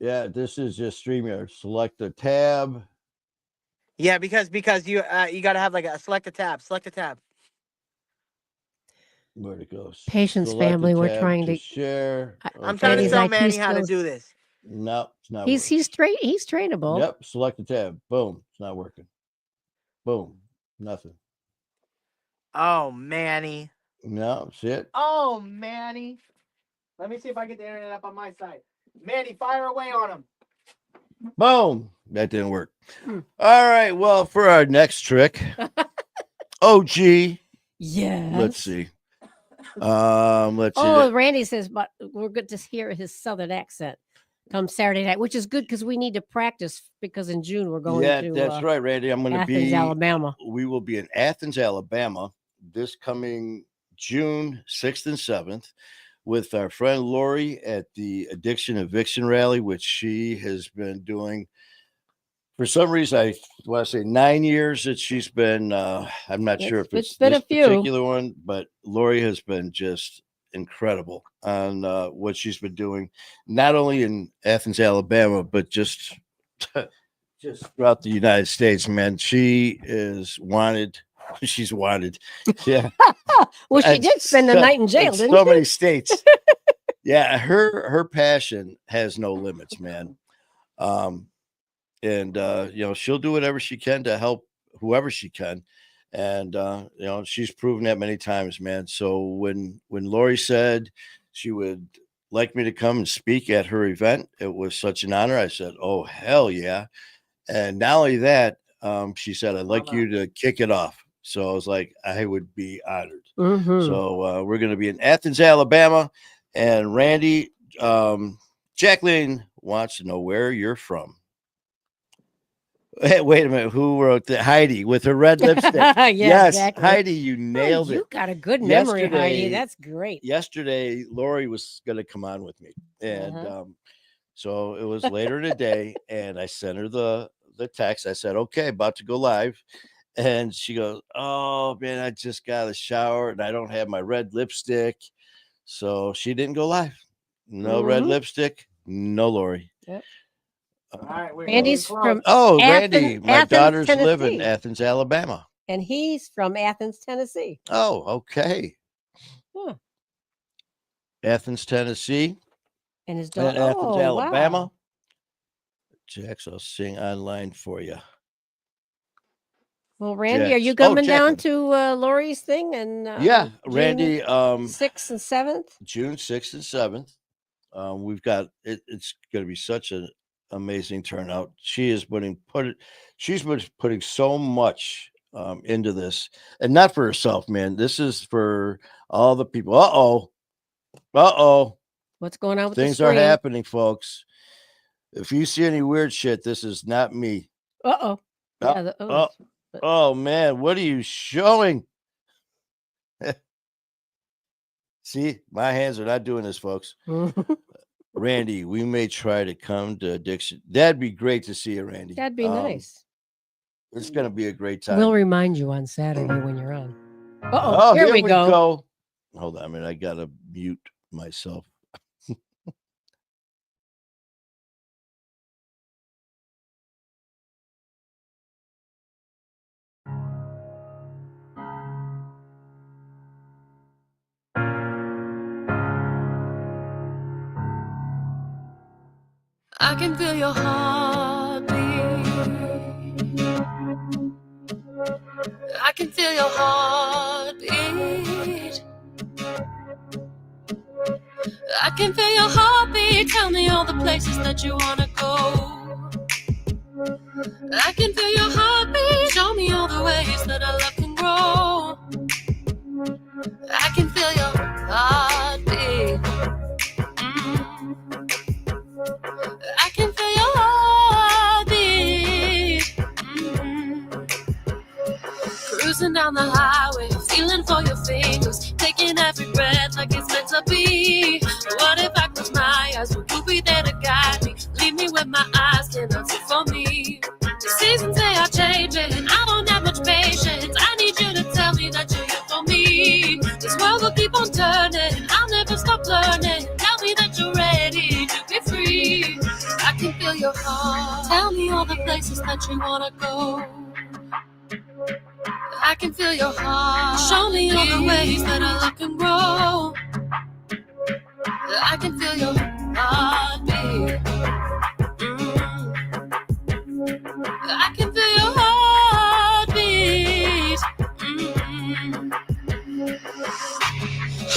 Yeah, this is just StreamYard. Select a tab. Yeah, because you got to have like a select a tab. Select a tab. Where'd it go? Patience, Select a family. We're tab trying to share. I'm trying to His tell IQ Manny how to skills. do this. No, it's not. He's working. he's trainable. Yep. Select the tab. Boom. It's not working. Boom. Nothing. Oh, Manny. No, see it. Oh, Manny. Let me see if I get the internet up on my side. Manny, fire away on him. Boom. That didn't work. All right. Well, for our next trick, OG. Yes. Let's see. Let's see. Oh, Randy says, but we're good to hear his southern accent come Saturday night, which is good because we need to practice because in June we're going to that's right, Randy. I'm going to Athens, be Alabama. We will be in Athens, Alabama this coming June 6th and 7th with our friend Lori at the Addiction Eviction Rally, which she has been doing. For some reason, I want to say 9 years that she's been. I'm not sure if it's been this a few. particular one, but Lori has been just incredible on what she's been doing, not only in Athens, Alabama, but just throughout the United States. Man, she is wanted. She's wanted. Yeah. Well, she And did spend the night in jail, didn't so she? many states. Yeah, her passion has no limits, man. And she'll do whatever she can to help whoever she can, and she's proven that many times, man. So when Lori said she would like me to come and speak at her event, it was such an honor. I said, oh hell yeah. And not only that, she said, I'd like you to kick it off. So I was like, I would be honored. So we're going to be in Athens, Alabama, and Randy, Jacqueline wants to know where you're from. Hey, wait a minute. Who wrote that? Heidi with her red lipstick. Yes, exactly. Heidi, you nailed it. You got a good memory, Heidi. That's great. Yesterday, Lori was going to come on with me. And so it was later in the day, and I sent her the text. I said, okay, about to go live. And she goes, oh, man, I just got a shower, and I don't have my red lipstick. So she didn't go live. No red lipstick, no Lori. Yep. All right, Randy's from Randy, my Athens, daughters Tennessee. live in Athens, Alabama. And he's from Athens, Tennessee. Oh, okay. Huh. Athens, Tennessee. And his daughter, Athens, Alabama. Wow. Jax, I'll sing online for you. Well, Randy, Jax. are you coming down Jacqueline. to Lori's thing? And yeah, Randy. 6th and 7th. June 6th and 7th. We've got it. It's going to be such an amazing turnout. She's been putting so much into this, and not for herself, man. This is for all the people. What's going on with things the are screen? happening, folks. If you see any weird shit, this is not me. Yeah, oh man, what are you showing? See, my hands are not doing this, folks. Randy, we may try to come to Addiction. That'd be great to see you, Randy. That'd be nice. It's going to be a great time. We'll remind you on Saturday when you're on. Uh-oh, here we go. Hold on a minute. I got to mute myself. I can feel your heartbeat. I can feel your heartbeat. I can feel your heartbeat. Tell me all the places that you wanna go. I can feel your heartbeat. Show me all the ways that our love can grow. I can feel your heartbeat. I can feel your heartbeat. Cruising down the highway, feeling for your fingers, taking every breath like it's meant to be. What if I close my eyes? Will you be there to guide me? Leave me with my eyes cannot see for me. The seasons they are changing, I don't have much patience. I need you to tell me that you're here for me. This world will keep on turning, I'll never stop learning. Tell me that you're ready to be free. I can feel your heart. Tell me all the places that you wanna go. I can feel your heart. Show me all the ways that our love can grow. I can feel your heartbeat. I can feel your heartbeat.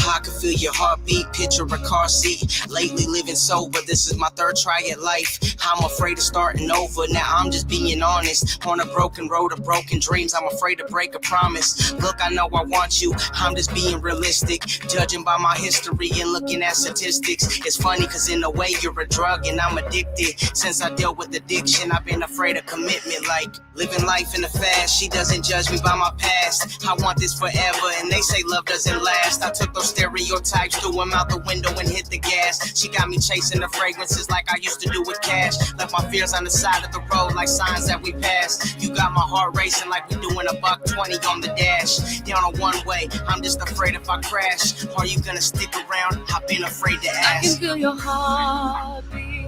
I can feel your heartbeat, picture a car seat. Lately living sober, this is my third try at life. I'm afraid of starting over, now I'm just being honest. On a broken road of broken dreams, I'm afraid to break a promise. Look, I know I want you, I'm just being realistic. Judging by my history and looking at statistics. It's funny cause in a way you're a drug and I'm addicted. Since I dealt with addiction, I've been afraid of commitment. Like living life in the fast, she doesn't judge me by my past. I want this forever and they say love doesn't last. I took those stereotypes, threw them out the window and hit the gas. She got me chasing the fragrances like I used to do with cash. Left my fears on the side of the road like signs that we passed. You got my heart racing like we doing $120 on the dash. Down a one way, I'm just afraid if I crash. Are you gonna stick around? I've been afraid to ask. I can feel your heartbeat.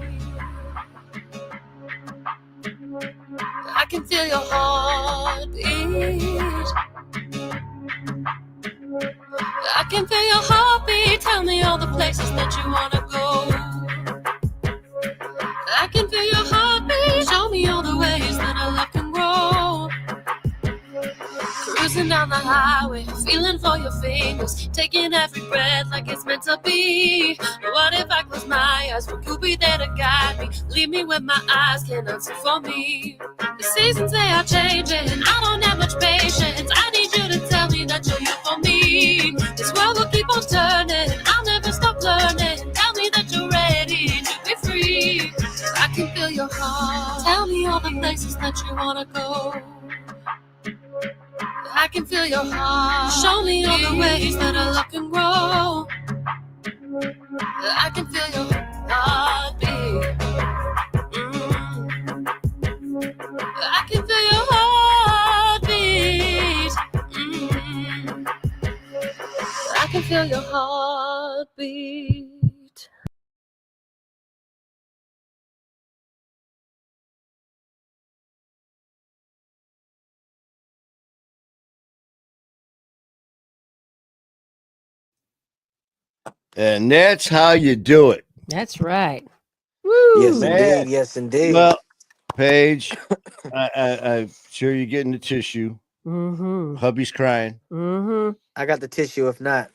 I can feel your heartbeat. I can feel your heartbeat. Tell me all the places that you wanna go. I can feel your heartbeat. Show me all the ways that our love can grow. Cruising down the highway, feeling for your fingers, taking every breath like it's meant to be. What if I close my eyes? Will you be there to guide me? Leave me with my eyes cannot see for me. The seasons they are changing, I don't have much patience. I need you to tell me that you're here for me. This world will keep on turning, I'll never stop learning. Tell me that you're ready to be free. I can feel your heart. Tell me all the places that you wanna go. I can feel your heart. Show me all the ways that our love can grow. I can feel your heartbeat. I can feel your heartbeat. I can feel your heartbeat. And that's how you do it. That's right. Woo! Yes, Man. indeed. Yes, indeed. Well, Paige, I'm sure you're getting the tissue. Mm-hmm. Hubby's crying. Mm-hmm. I got the tissue. If not,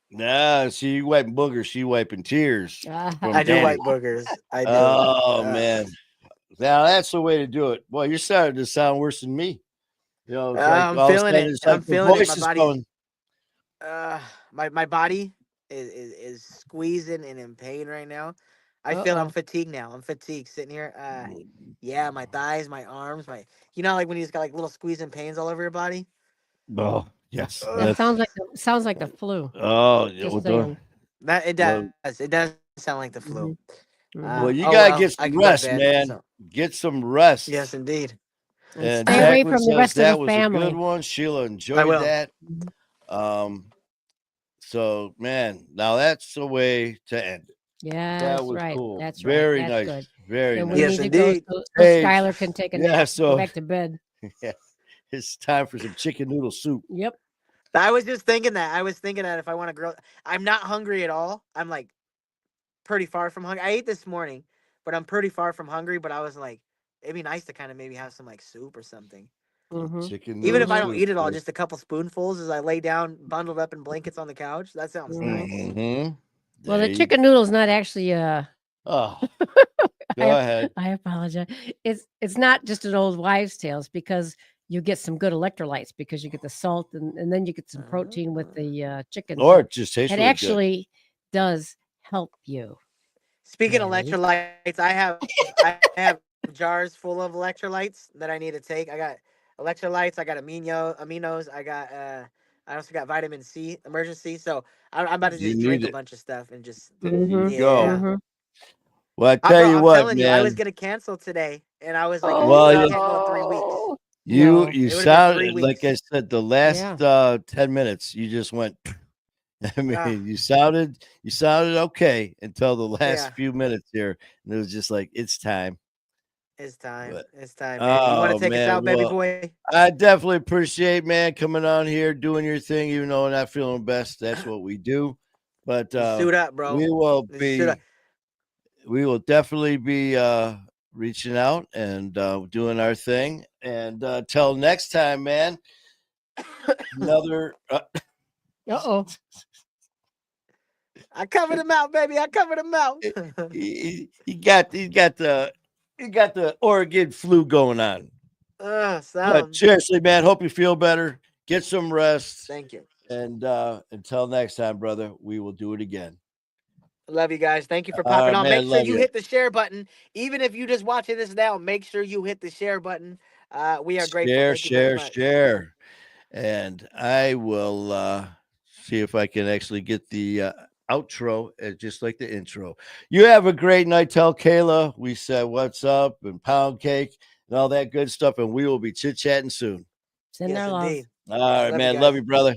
Nah, see, you wiping boogers, she wiping tears. from I do Danny. white boogers. I do. Oh, man. Now, that's the way to do it. Boy, you're starting to sound worse than me. You know, it's like I'm all of a feeling sudden it. it's like I'm the feeling it. voice My is body's going, my body is squeezing and in pain right now. I feel I'm fatigued now. I'm fatigued sitting here. Yeah, my thighs, my arms, my like when you just got like little squeezing pains all over your body. oh, yes. That sounds like the flu. Oh, yeah, Just well, saying. That it Well- does. It does sound like the flu. well, you Oh, got to well, get I some can go to rest, bed, man. so- Get some rest. Yes, indeed. And stay away Jacqueline from the says rest of that the was a family. good one. Sheila enjoyed will. that. So man, now that's the way to end it. Yeah, That that's was right. cool. That's Very right. That's nice. good. Very And nice. we Yes, need to go indeed. so Hey, Skylar can take a nap. yeah, Go so back to bed. yeah, it's time for some chicken noodle soup. Yep. I was just thinking that. I was thinking that if I want to grill, I'm not hungry at all. I'm like pretty far from hungry. I ate this morning, but I'm pretty far from hungry. But I was like, it'd be nice to kind of maybe have some like soup or something. Mm-hmm. Chicken Even noodle if I don't soup. eat it all, just a couple spoonfuls as I lay down, bundled up in blankets on the couch. That sounds nice. Mm-hmm. Well, the chicken noodle's not actually Oh, go I, ahead. I apologize. It's not just an old wives' tales because you get some good electrolytes because you get the salt and then you get some protein with the chicken. Or So it just tastes it really actually does help you. Speaking of Manny. electrolytes, I have jars full of electrolytes that I need to take. I got electrolytes. I got aminos. I also got vitamin C emergency. So I'm about to You just need drink a it. bunch of stuff and just There you Mm-hmm. go. yeah. Mm-hmm. Well, I tell you I'm what, telling you, I was man. gonna cancel today, and I was like, Oh, Well, I you can't go 3 weeks. you No. you It would have been 3 sound like weeks. I said the last Yeah. 10 minutes. You just went. I mean, Ah, you sounded okay until the last yeah, few minutes here, and it was just like it's time. it's time. But It's time, man. You want to oh take us man, out, baby well, boy? I definitely appreciate man coming on here doing your thing, even though I'm not feeling best. That's what we do. But You suit up, bro. we will You suit up. definitely be reaching out and doing our thing. And till next time, man. Another Uh-oh. I covered him out, baby. I covered him out. he got the Oregon flu going on. But Sound. seriously, man, hope you feel better. Get some rest. Thank you. And until next time, brother, we will do it again. Love you guys. Thank you for All popping right, on. man. Make sure Love you you. hit the share button. Even if you just watching this now, make sure you hit the share button. We are grateful. Thank you very much. Share. And I will see if I can actually get the outro just like the intro. You have a great night. Tell Kayla we said what's up and pound cake and all that good stuff. And we will be chit-chatting soon. Send Yes, our love. indeed. All right, Love you man. guys. Love you, brother.